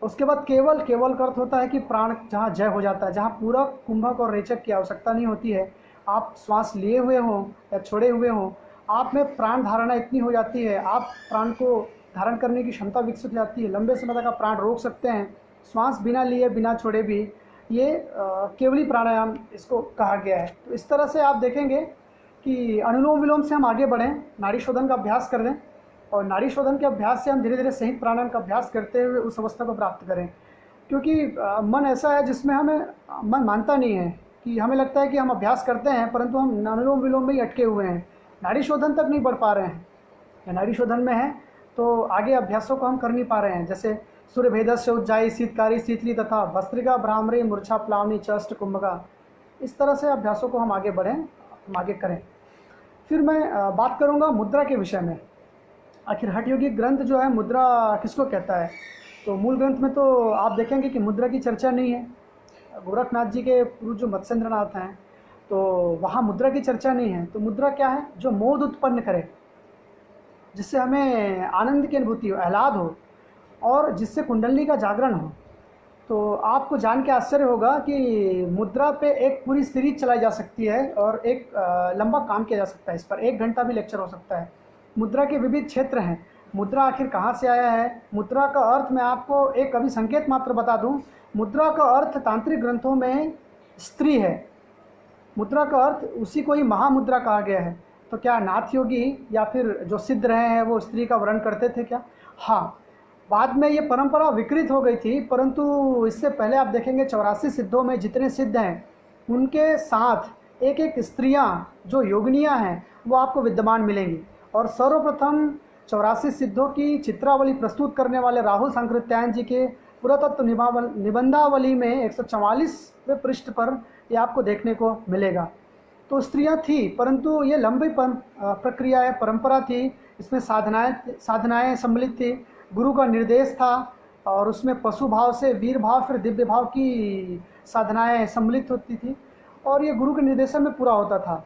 उसके बाद केवल, केवल का अर्थ होता है कि प्राण जहाँ जय हो जाता है, जहाँ पूरक, कुंभक और रेचक की आवश्यकता नहीं होती है। आप श्वास लिए हुए हों या छोड़े हुए हों, आप में प्राण धारणा इतनी हो जाती है, आप प्राण को धारण करने की क्षमता विकसित हो जाती है, लंबे समय तक आप प्राण रोक सकते हैं, श्वास बिना लिए बिना छोड़े भी। ये केवली प्राणायाम इसको कहा गया है। तो इस तरह से आप देखेंगे कि अनुलोम विलोम से हम आगे बढ़ें, नाड़ी शोधन का अभ्यास कर लें, और नाड़ी शोधन के अभ्यास से हम धीरे धीरे संहित प्राणायाम का अभ्यास करते हुए उस अवस्था को प्राप्त करें। क्योंकि मन ऐसा है जिसमें हमें मन मानता नहीं है, कि हमें लगता है कि हम अभ्यास करते हैं परंतु हम अनुलोम विलोम में ही अटके हुए हैं, नाड़ी शोधन तक नहीं बढ़ पा रहे हैं, या नाड़ी शोधन में है तो आगे अभ्यासों को हम कर नहीं पा रहे हैं। जैसे सूर्य भेदस्य उज्जाई शीतकारी शीतली तथा भस्त्रिका भ्रामरी मूर्छा प्लावनी चष्ट कुंभका, इस तरह से अभ्यासों को हम आगे बढ़ें, हम आगे करें। फिर मैं बात करूंगा मुद्रा के विषय में। आखिर हठ योगी ग्रंथ जो है मुद्रा किसको कहता है? तो मूल ग्रंथ में तो आप देखेंगे कि मुद्रा की चर्चा नहीं है। गोरखनाथ जी के पूर्व जो मत्स्येंद्रनाथ हैं तो वहाँ मुद्रा की चर्चा नहीं है। तो मुद्रा क्या है? जो मोद उत्पन्न करे, जिससे हमें आनंद की अनुभूति हो, आह्लाद हो, और जिससे कुंडली का जागरण हो। तो आपको जान के आश्चर्य होगा कि मुद्रा पे एक पूरी सीरीज चलाई जा सकती है और एक लंबा काम किया जा सकता है। इस पर 1 घंटा भी लेक्चर हो सकता है। मुद्रा के विविध क्षेत्र हैं। मुद्रा आखिर कहाँ से आया है? मुद्रा का अर्थ मैं आपको एक अभी संकेत मात्र बता दूं। मुद्रा का अर्थ तांत्रिक ग्रंथों में स्त्री है। मुद्रा का अर्थ उसी को ही महामुद्रा कहा गया है। तो क्या नाथ योगी या फिर जो सिद्ध रहे हैं वो स्त्री का वर्ण करते थे क्या? हाँ, बाद में ये परंपरा विकृत हो गई थी, परंतु इससे पहले आप देखेंगे 84 सिद्धों में जितने सिद्ध हैं उनके साथ एक एक स्त्रियां जो योगिनियां हैं वो आपको विद्यमान मिलेंगी। और सर्वप्रथम 84 सिद्धों की चित्रावली प्रस्तुत करने वाले राहुल सांकृत्यायन जी के पुरातत्व निबंधावली में 144वें पृष्ठ पर ये आपको देखने को मिलेगा। तो स्त्रियां थी, परंतु ये लंबी प्रक्रिया है, परंपरा थी। इसमें साधनाएं सम्मिलित थी, गुरु का निर्देश था, और उसमें पशु भाव से वीर भाव फिर दिव्य भाव की साधनाएं सम्मिलित होती थी, और ये गुरु के निर्देशन में पूरा होता था।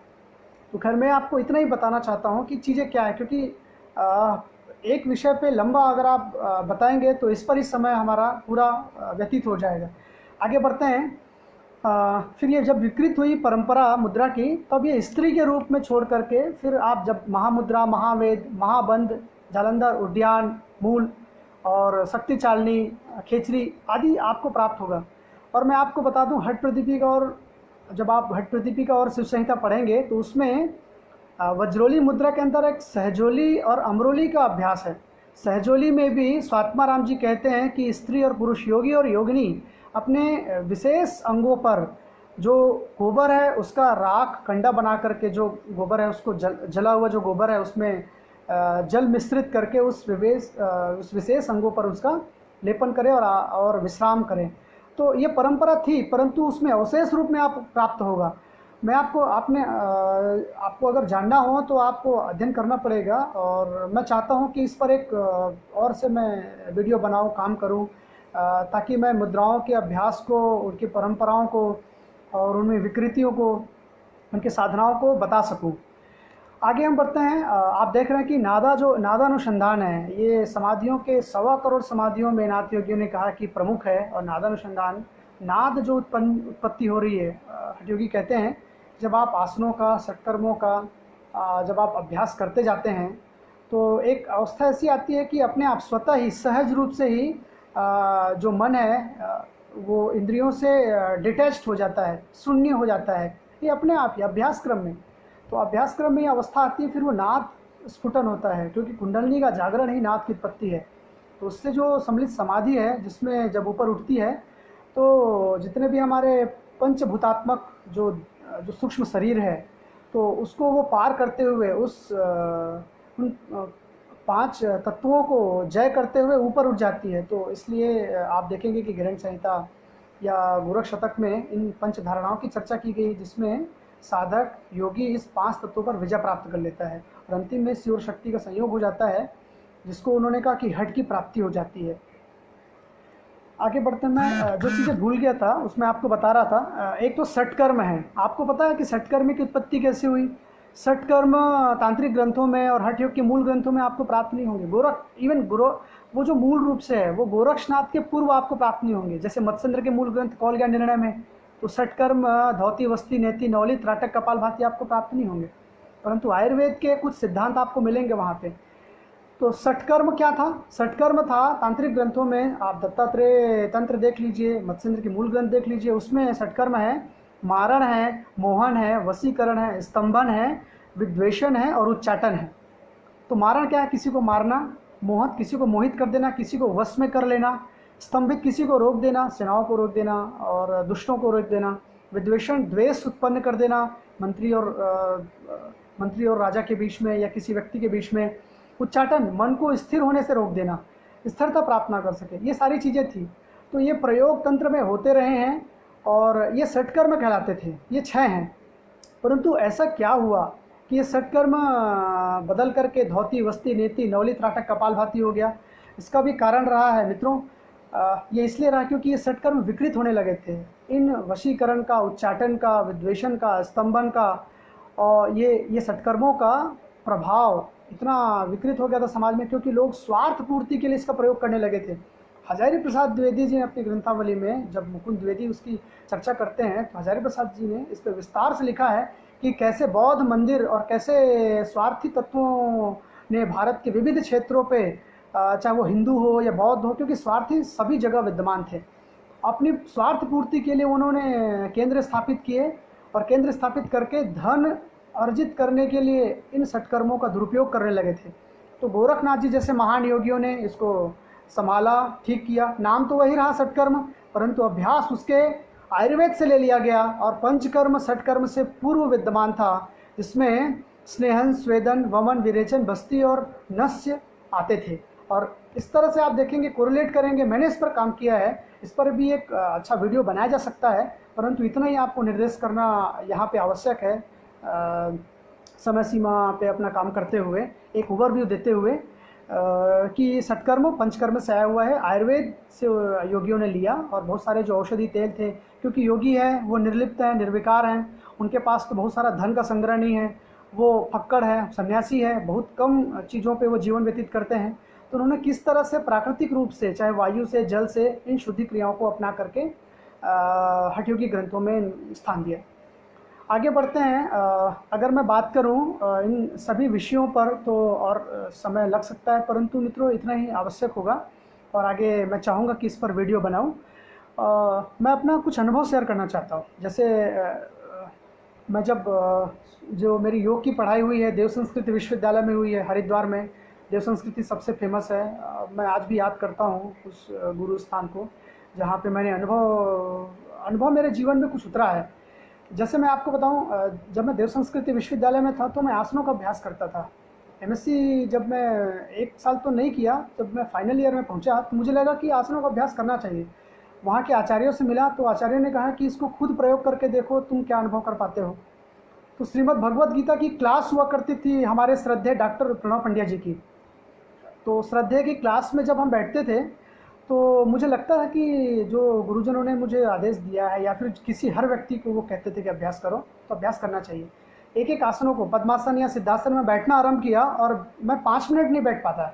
तो खैर मैं आपको इतना ही बताना चाहता हूँ कि चीज़ें क्या है, क्योंकि एक विषय पे लंबा अगर आप बताएंगे तो इस पर ही समय हमारा पूरा व्यतीत हो जाएगा। आगे बढ़ते हैं। फिर ये जब विकृत हुई परंपरा मुद्रा की, तब ये स्त्री के रूप में छोड़ करके फिर आप जब महामुद्रा, महावेद, महाबंध, जालंधर, उद्यान, मूल और शक्ति चालनी, खेचरी आदि आपको प्राप्त होगा। और मैं आपको बता दूं हठ प्रदीपिका, और जब आप हठ प्रदीपिका और शिव संहिता पढ़ेंगे तो उसमें वज्रोली मुद्रा के अंदर एक सहजोली और अमरोली का अभ्यास है। सहजोली में भी स्वात्माराम जी कहते हैं कि स्त्री और पुरुष, योगी और योगिनी अपने विशेष अंगों पर जो गोबर है उसका राख कंडा बना करके, जो गोबर है उसको जला हुआ जो गोबर है उसमें जल मिश्रित करके उस विशेष अंगों पर उसका लेपन करें और विश्राम करें। तो ये परंपरा थी, परंतु उसमें अवशेष रूप में आप प्राप्त होगा। मैं आपको अगर जानना हो तो आपको अध्ययन करना पड़ेगा, और मैं चाहता हूं कि इस पर एक और से मैं वीडियो बनाऊं, काम करूं, ताकि मैं मुद्राओं के अभ्यास को, उनकी परंपराओं को और उनमें विकृतियों को, उनकी साधनाओं को बता सकूं। आगे हम बढ़ते हैं। आप देख रहे हैं कि नादानुसंधान है, ये समाधियों के 1.25 करोड़ समाधियों में नाथ योगियों ने कहा कि प्रमुख है। और नादानुसंधान, नाद जो उत्पत्ति हो रही है, हठ योगी कहते हैं जब आप आसनों का, षटकर्मों का जब आप अभ्यास करते जाते हैं तो एक अवस्था ऐसी आती है कि अपने आप स्वतः ही सहज रूप से ही जो मन है वो इंद्रियों से डिटैच्ड हो जाता है, शून्य हो जाता है, ये अपने आप ही अभ्यास क्रम में। तो अभ्यास क्रम में ये अवस्था आती है, फिर वो नाद स्फुटन होता है, क्योंकि कुंडलिनी का जागरण ही नाद की उत्पत्ति है। तो उससे जो सम्मिलित समाधि है, जिसमें जब ऊपर उठती है तो जितने भी हमारे पंचभूतात्मक जो सूक्ष्म शरीर है, तो उसको वो पार करते हुए उन 5 तत्वों को जय करते हुए ऊपर उठ जाती है। तो इसलिए आप देखेंगे कि गृहण संहिता या गोरख शतक में इन पंच धारणाओं की चर्चा की गई, जिसमें साधक योगी इस 5 तत्वों पर विजय प्राप्त कर लेता है और अंतिम में शिव और शक्ति का संयोग हो जाता है, जिसको उन्होंने कहा कि हठ की प्राप्ति हो जाती है। आगे बढ़ते मैं जो चीज़ें भूल गया था उसमें आपको बता रहा था। एक तो षटकर्म है। आपको पता है कि षटकर्म की उत्पत्ति कैसे हुई? षटकर्म तांत्रिक ग्रंथों में और हठ योग के मूल ग्रंथों में आपको प्राप्त नहीं होंगे। वो जो मूल रूप से है वो गोरक्षनाथ के पूर्व आपको प्राप्त नहीं होंगे। जैसे मत्स्येंद्र के मूल ग्रंथ कौल ज्ञान निर्णय में तो षटकर्म धौती वस्ती नेति नौली त्राटक कपाल भाती आपको प्राप्त नहीं होंगे, परंतु आयुर्वेद के कुछ सिद्धांत आपको मिलेंगे वहाँ पे। तो षटकर्म क्या था? षटकर्म था तांत्रिक ग्रंथों में, आप दत्तात्रेय तंत्र देख लीजिए, मत्स्येंद्र के मूल ग्रंथ देख लीजिए, उसमें षटकर्म है मारण है, मोहन है, वशीकरण है, स्तंभन है, विद्वेषण है और उच्चाटन है। तो मारण क्या है? किसी को मारना, मोहन किसी को मोहित कर देना, किसी को वश में कर लेना, स्तंभित किसी को रोक देना, सेनाओं को रोक देना और दुष्टों को रोक देना, विद्वेषण द्वेष उत्पन्न कर देना मंत्री और राजा के बीच में या किसी व्यक्ति के बीच में, उच्चाटन मन को स्थिर होने से रोक देना, स्थिरता प्राप्त ना कर सके, ये सारी चीज़ें थी। तो ये प्रयोग तंत्र में होते रहे हैं और ये षटकर्म कहलाते थे। ये 6 हैं, परंतु ऐसा क्या हुआ कि ये षटकर्म बदल करके धौती वस्ती नेति नवली त्राटक कपाल भाती हो गया? इसका भी कारण रहा है मित्रों, ये इसलिए रहा क्योंकि ये षटकर्म विकृत होने लगे थे। इन वशीकरण का, उच्चाटन का, विद्वेषण का, स्तंभन का और ये षटकर्मों का प्रभाव इतना विकृत हो गया था समाज में, क्योंकि लोग स्वार्थ पूर्ति के लिए इसका प्रयोग करने लगे थे। हजारी प्रसाद द्विवेदी जी ने अपनी ग्रंथावली में, जब मुकुंद द्विवेदी उसकी चर्चा करते हैं, तो हजारी प्रसाद जी ने इस पर विस्तार से लिखा है कि कैसे बौद्ध मंदिर और कैसे स्वार्थी तत्वों ने भारत के विविध क्षेत्रों पे, चाहे वो हिंदू हो या बौद्ध हो, क्योंकि स्वार्थी सभी जगह विद्यमान थे, अपनी स्वार्थ पूर्ति के लिए उन्होंने केंद्र स्थापित किए और केंद्र स्थापित करके धन अर्जित करने के लिए इन षटकर्मों का दुरुपयोग करने लगे थे। तो गोरखनाथ जी जैसे महान योगियों ने इसको संभाला, ठीक किया। नाम तो वही रहा षटकर्म, परंतु अभ्यास उसके आयुर्वेद से ले लिया गया और पंचकर्म षटकर्म से पूर्व विद्यमान था, जिसमें स्नेहन, स्वेदन, वमन, विरेचन, बस्ती और नस्य आते थे। और इस तरह से आप देखेंगे, कोरिलेट करेंगे, मैंने इस पर काम किया है, इस पर भी एक अच्छा वीडियो बनाया जा सकता है, परंतु इतना ही आपको निर्देश करना यहाँ पे आवश्यक है, समय सीमा पे अपना काम करते हुए, एक ओवरव्यू देते हुए कि षटकर्म पंचकर्म से आया हुआ है, आयुर्वेद से योगियों ने लिया। और बहुत सारे जो औषधि तेल थे, क्योंकि योगी है वो निर्लिप्त हैं, निर्विकार हैं, उनके पास तो बहुत सारा धन का संग्रह नहीं है, वो फक्कड़ है, सन्यासी है, बहुत कम चीज़ों पे वो जीवन व्यतीत करते हैं। तो उन्होंने किस तरह से प्राकृतिक रूप से, चाहे वायु से, जल से, इन शुद्धि क्रियाओं को अपना करके हठयोगी ग्रंथों में स्थान दिया। आगे बढ़ते हैं। अगर मैं बात करूं इन सभी विषयों पर तो और समय लग सकता है, परंतु मित्रों इतना ही आवश्यक होगा और आगे मैं चाहूँगा कि इस पर वीडियो बनाऊं। मैं अपना कुछ अनुभव शेयर करना चाहता हूं। जैसे मैं जब जो मेरी योग की पढ़ाई हुई है देव संस्कृति विश्वविद्यालय में हुई है, हरिद्वार में। देव संस्कृति सबसे फेमस है। मैं आज भी याद करता हूँ उस गुरु स्थान को, जहाँ पे मैंने अनुभव मेरे जीवन में कुछ उतरा है। जैसे मैं आपको बताऊं, जब मैं देव संस्कृति विश्वविद्यालय में था तो मैं आसनों का अभ्यास करता था। एमएससी जब मैं 1 साल तो नहीं किया, जब मैं फाइनल ईयर में पहुंचा तो मुझे लगा कि आसनों का अभ्यास करना चाहिए। वहाँ के आचार्यों से मिला तो आचार्य ने कहा कि इसको खुद प्रयोग करके देखो, तुम क्या अनुभव कर पाते हो। तो श्रीमद् भगवद गीता की क्लास हुआ करती थी हमारे श्रद्धेय डॉक्टर प्रणव पंड्या जी की। तो श्रद्धेय की क्लास में जब हम बैठते थे तो मुझे लगता है कि जो गुरुजनों ने मुझे आदेश दिया है या फिर किसी हर व्यक्ति को वो कहते थे कि अभ्यास करो, तो अभ्यास करना चाहिए। एक एक आसनों को, पद्मासन या सिद्धासन में बैठना आरंभ किया और मैं 5 मिनट नहीं बैठ पाता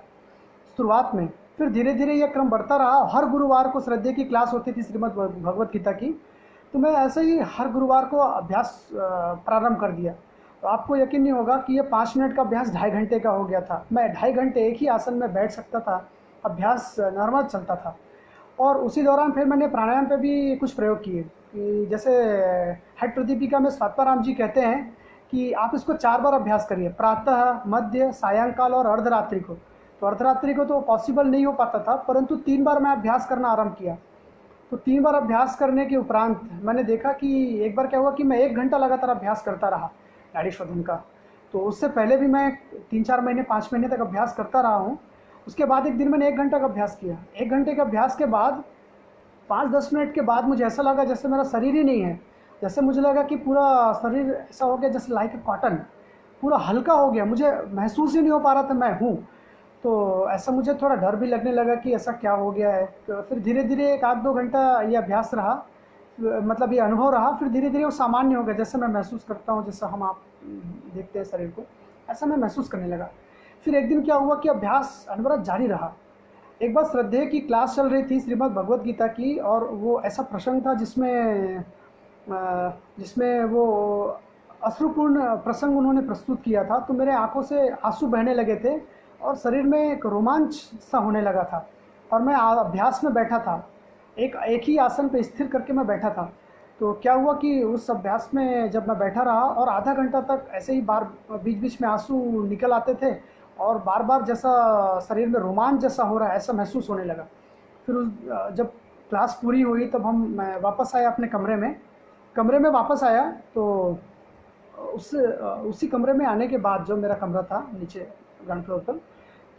शुरुआत में। फिर धीरे धीरे यह क्रम बढ़ता रहा। हर गुरुवार को श्रद्धेय की क्लास होती थी श्रीमद् भगवद गीता की, तो मैं ऐसे ही हर गुरुवार को अभ्यास प्रारंभ कर दिया। तो आपको यकीन नहीं होगा कि ये 5 मिनट का अभ्यास 2.5 घंटे का हो गया था। मैं 2.5 घंटे एक ही आसन में बैठ सकता था, अभ्यास नॉर्मल चलता था। और उसी दौरान फिर मैंने प्राणायाम पे भी कुछ प्रयोग किए कि जैसे हेड प्रदीपिका में स्वात्माराम जी कहते हैं कि आप इसको 4 बार अभ्यास करिए, प्रातः, मध्य, सायंकाल और अर्धरात्रि को। तो अर्धरात्रि को तो पॉसिबल नहीं हो पाता था, परंतु 3 बार मैं अभ्यास करना आरंभ किया। तो 3 बार अभ्यास करने के उपरांत मैंने देखा कि एक बार क्या हुआ कि मैं 1 घंटा लगातार अभ्यास करता रहा नाड़ी शोधन का। तो उससे पहले भी मैं 3-4 महीने, 5 महीने तक अभ्यास करता रहा हूँ। उसके बाद एक दिन मैंने 1 घंटा का अभ्यास किया। 1 घंटे के अभ्यास के बाद 5-10 मिनट के बाद मुझे ऐसा लगा जैसे मेरा शरीर ही नहीं है। जैसे मुझे लगा कि पूरा शरीर ऐसा हो गया जैसे लाइक ए कॉटन, पूरा हल्का हो गया, मुझे महसूस ही नहीं हो पा रहा था मैं हूँ। तो ऐसा मुझे थोड़ा डर भी लगने लगा कि ऐसा क्या हो गया है। तो फिर धीरे धीरे 1-2 घंटा ये अभ्यास रहा, मतलब ये अनुभव रहा। फिर धीरे धीरे वो सामान्य हो गया, जैसे मैं महसूस करता हूँ, जैसे हम आप देखते हैं शरीर को, ऐसा मैं महसूस करने लगा। फिर एक दिन क्या हुआ कि अभ्यास अनवरत जारी रहा। एक बार श्रद्धेय की क्लास चल रही थी श्रीमद् भगवत गीता की, और वो ऐसा प्रसंग था जिसमें वो अश्रुपूर्ण प्रसंग उन्होंने प्रस्तुत किया था। तो मेरे आंखों से आंसू बहने लगे थे और शरीर में एक रोमांच सा होने लगा था। और मैं अभ्यास में बैठा था, एक एक ही आसन पे स्थिर करके मैं बैठा था। तो क्या हुआ कि उस अभ्यास में जब मैं बैठा रहा और आधा घंटा तक ऐसे ही बार बीच बीच में आंसू निकल आते थे, और बार बार जैसा शरीर में रोमांच जैसा हो रहा है ऐसा महसूस होने लगा। फिर जब क्लास पूरी हुई तब मैं वापस आया अपने कमरे में वापस आया। तो उसी कमरे में आने के बाद, जो मेरा कमरा था नीचे ग्राउंड फ्लोर पर,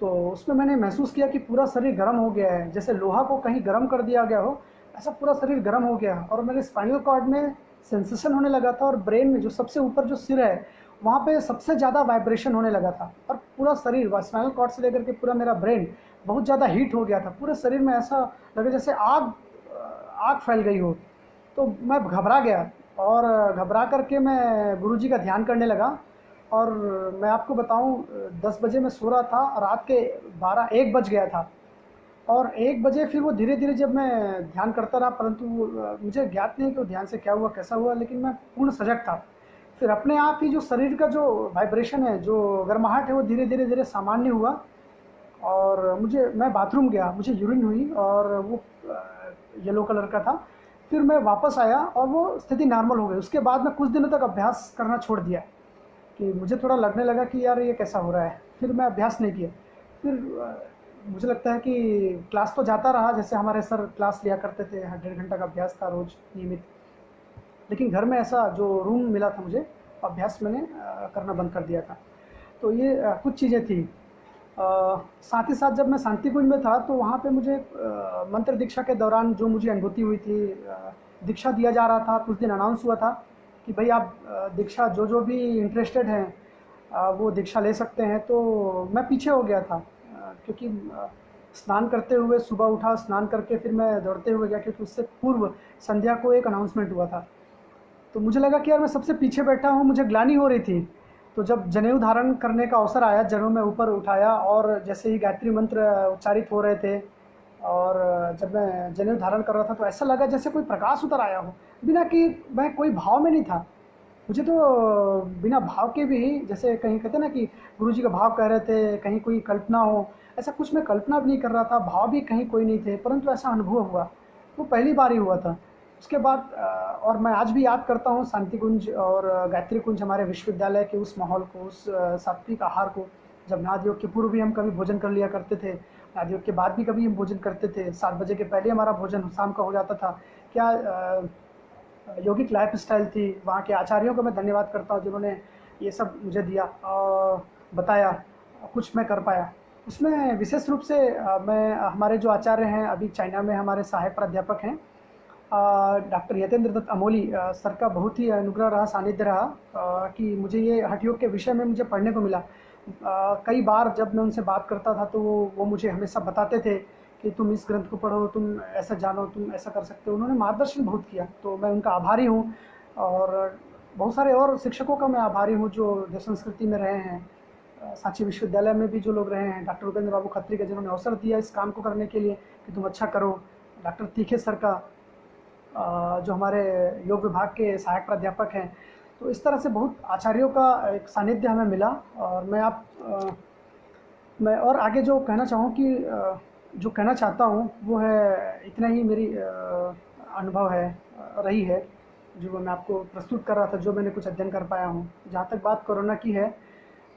तो उसमें मैंने महसूस किया कि पूरा शरीर गर्म हो गया है, जैसे लोहा को कहीं गर्म कर दिया गया हो, ऐसा पूरा शरीर गर्म हो गया। और मेरे स्पाइनल कॉर्ड में सेंसेशन होने लगा था, और ब्रेन में जो सबसे ऊपर जो सिर है वहाँ पे सबसे ज़्यादा वाइब्रेशन होने लगा था। और पूरा शरीर, स्पाइनल कॉर्ड से लेकर के पूरा मेरा ब्रेन बहुत ज़्यादा हीट हो गया था। पूरे शरीर में ऐसा लगा जैसे आग आग फैल गई हो। तो मैं घबरा गया, और घबरा करके मैं गुरुजी का ध्यान करने लगा। और मैं आपको बताऊं, 10 बजे मैं सो रहा था, रात के 12-1 बज गया था। और 1 बजे फिर वो धीरे धीरे जब मैं ध्यान करता रहा, परंतु मुझे ज्ञात नहीं कि वो ध्यान से क्या हुआ कैसा हुआ, लेकिन मैं पूर्ण सजग था। फिर अपने आप ही जो शरीर का जो वाइब्रेशन है, जो गर्माहट है, वो धीरे धीरे धीरे सामान्य हुआ। और मैं बाथरूम गया, मुझे यूरिन हुई, और वो येलो कलर का था। फिर मैं वापस आया और वो स्थिति नॉर्मल हो गई। उसके बाद मैं कुछ दिनों तक अभ्यास करना छोड़ दिया, कि मुझे थोड़ा लगने लगा कि यार ये कैसा हो रहा है। फिर मैं अभ्यास नहीं किया। फिर मुझे लगता है कि क्लास तो जाता रहा, जैसे हमारे सर क्लास लिया करते थे, 1.5 घंटा का अभ्यास था रोज़ नियमित। लेकिन घर में ऐसा जो रूम मिला था मुझे, अभ्यास मैंने करना बंद कर दिया था। तो ये कुछ चीज़ें थी। साथ ही साथ जब मैं शांति कुंज में था, तो वहाँ पे मुझे मंत्र दीक्षा के दौरान जो मुझे अनुभूति हुई थी, दीक्षा दिया जा रहा था। कुछ दिन अनाउंस हुआ था कि भाई आप दीक्षा, जो भी इंटरेस्टेड हैं वो दीक्षा ले सकते हैं। तो मैं पीछे हो गया था, क्योंकि स्नान करते हुए सुबह उठा, स्नान करके फिर मैं दौड़ते हुए गया, क्योंकि उससे पूर्व संध्या को एक अनाउंसमेंट हुआ था। तो मुझे लगा कि यार मैं सबसे पीछे बैठा हूँ, मुझे ग्लानि हो रही थी। तो जब जनेऊ धारण करने का अवसर आया, जनेऊ में ऊपर उठाया, और जैसे ही गायत्री मंत्र उच्चारित हो रहे थे, और जब मैं जनेऊ धारण कर रहा था, तो ऐसा लगा जैसे कोई प्रकाश उतर आया हो, बिना कि मैं कोई भाव में नहीं था। मुझे तो बिना भाव के भी, जैसे कहीं कहते ना कि गुरुजी का भाव कह रहे थे, कहीं कोई कल्पना हो, ऐसा कुछ मैं कल्पना भी नहीं कर रहा था, भाव भी कहीं कोई नहीं थे, परंतु ऐसा अनुभव हुआ। वो पहली बार ही हुआ था। उसके बाद और मैं आज भी याद करता हूँ शांति कुंज और गायत्री कुंज, हमारे विश्वविद्यालय के उस माहौल को, उस सात्विक आहार को। जब नाद योग के पूर्व भी हम कभी भोजन कर लिया करते थे, नाद योग के बाद भी कभी हम भोजन करते थे, 7 बजे के पहले हमारा भोजन शाम का हो जाता था। क्या यौगिक लाइफ स्टाइल थी। वहाँ के आचार्यों को मैं धन्यवाद करता हूँ जिन्होंने ये सब मुझे दिया और बताया, कुछ मैं कर पाया उसमें। विशेष रूप से मैं, हमारे जो आचार्य हैं अभी चाइना में, हमारे सहायक प्राध्यापक हैं डॉक्टर यतेंद्र दत्त अमोली सर का बहुत ही अनुग्रह रहा, सानिध्य रहा, कि मुझे ये हठ योग के विषय में मुझे पढ़ने को मिला। कई बार जब मैं उनसे बात करता था, तो वो मुझे हमेशा बताते थे कि तुम इस ग्रंथ को पढ़ो, तुम ऐसा जानो, तुम ऐसा कर सकते हो। उन्होंने मार्गदर्शन बहुत किया, तो मैं उनका आभारी हूँ। और बहुत सारे और शिक्षकों का मैं आभारी हूँ जो देश संस्कृति में रहे हैं। सांची विश्वविद्यालय में भी जो लोग रहे हैं, डॉक्टर उपेंद्र बाबू खत्री के, जिन्होंने अवसर दिया इस काम को करने के लिए कि तुम अच्छा करो। डॉक्टर तीखे सर का, जो हमारे योग विभाग के सहायक प्राध्यापक हैं। तो इस तरह से बहुत आचार्यों का एक सानिध्य हमें मिला। और मैं और आगे जो कहना चाहूँ कि जो कहना चाहता हूँ वो है, इतना ही मेरी अनुभव है, रही है, जो मैं आपको प्रस्तुत कर रहा था, जो मैंने कुछ अध्ययन कर पाया हूँ। जहाँ तक बात कोरोना की है,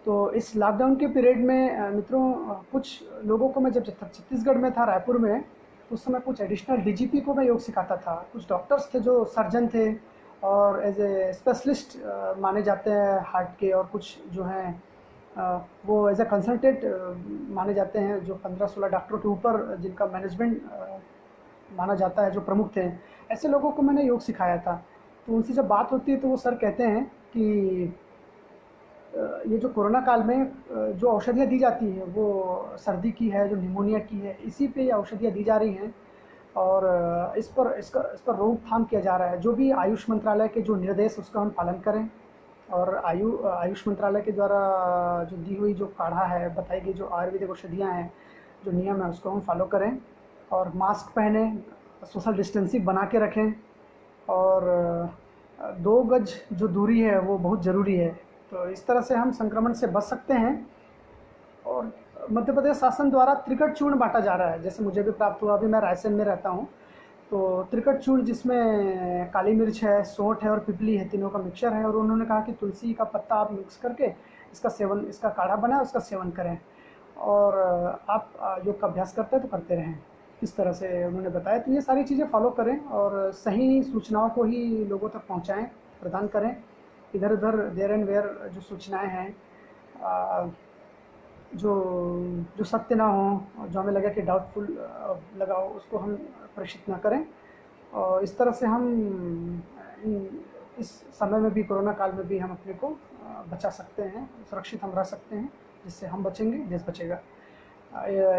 तो इस लॉकडाउन के पीरियड में मित्रों, कुछ लोगों को मैं जब छत्तीसगढ़ में था, रायपुर में, उस समय कुछ एडिशनल डीजीपी को मैं योग सिखाता था। कुछ डॉक्टर्स थे जो सर्जन थे और एज ए स्पेशलिस्ट माने जाते हैं हार्ट के, और कुछ जो हैं वो एज ए कंसल्टेंट माने जाते हैं, जो 15-16 डॉक्टरों के ऊपर जिनका मैनेजमेंट माना जाता है, जो प्रमुख थे। ऐसे लोगों को मैंने योग सिखाया था। तो उनसे जब बात होती है तो वो सर कहते हैं कि ये जो कोरोना काल में जो औषधियाँ दी जाती हैं, वो सर्दी की है, जो निमोनिया की है, इसी पे ये औषधियाँ दी जा रही हैं। और इस पर रोकथाम किया जा रहा है। जो भी आयुष मंत्रालय के जो निर्देश, उसका हम पालन करें। और आयुष मंत्रालय के द्वारा जो दी हुई जो काढ़ा है, बताई गई जो आयुर्वेदिक औषधियाँ हैं, जो नियम है उसको हम फॉलो करें और मास्क पहने, सोशल डिस्टेंसिंग बना के रखें और 2 गज जो दूरी है वो बहुत ज़रूरी है। तो इस तरह से हम संक्रमण से बच सकते हैं। और मध्य प्रदेश शासन द्वारा त्रिकट चूर्ण बांटा जा रहा है, जैसे मुझे भी प्राप्त हुआ। अभी मैं रायसेन में रहता हूँ, तो त्रिकट चूर्ण जिसमें काली मिर्च है, सौंठ है और पिपली है, तीनों का मिक्सचर है। और उन्होंने कहा कि तुलसी का पत्ता आप मिक्स करके इसका काढ़ा बनाए, उसका सेवन करें। और आप योग का अभ्यास करते हैं तो करते रहें, इस तरह से उन्होंने बताया। तो ये सारी चीज़ें फॉलो करें और सही सूचनाओं को ही लोगों तक पहुँचाएँ, प्रदान करें। इधर उधर देयर एंड वेयर जो सूचनाएं हैं, जो जो सत्य ना हो, जो हमें लगे कि डाउटफुल लगा हो, उसको हम प्रेषित ना करें। और इस तरह से हम इस समय में भी, कोरोना काल में भी हम अपने को बचा सकते हैं, सुरक्षित हम रह सकते हैं। जिससे हम बचेंगे, देश बचेगा।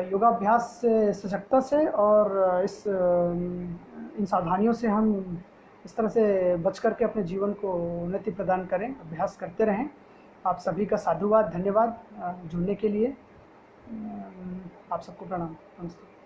योगाभ्यास से, सजगता से और इन सावधानियों से हम इस तरह से बच करके अपने जीवन को उन्नति प्रदान करें, अभ्यास करते रहें। आप सभी का साधुवाद, धन्यवाद जुड़ने के लिए। आप सबको प्रणाम, नमस्ते।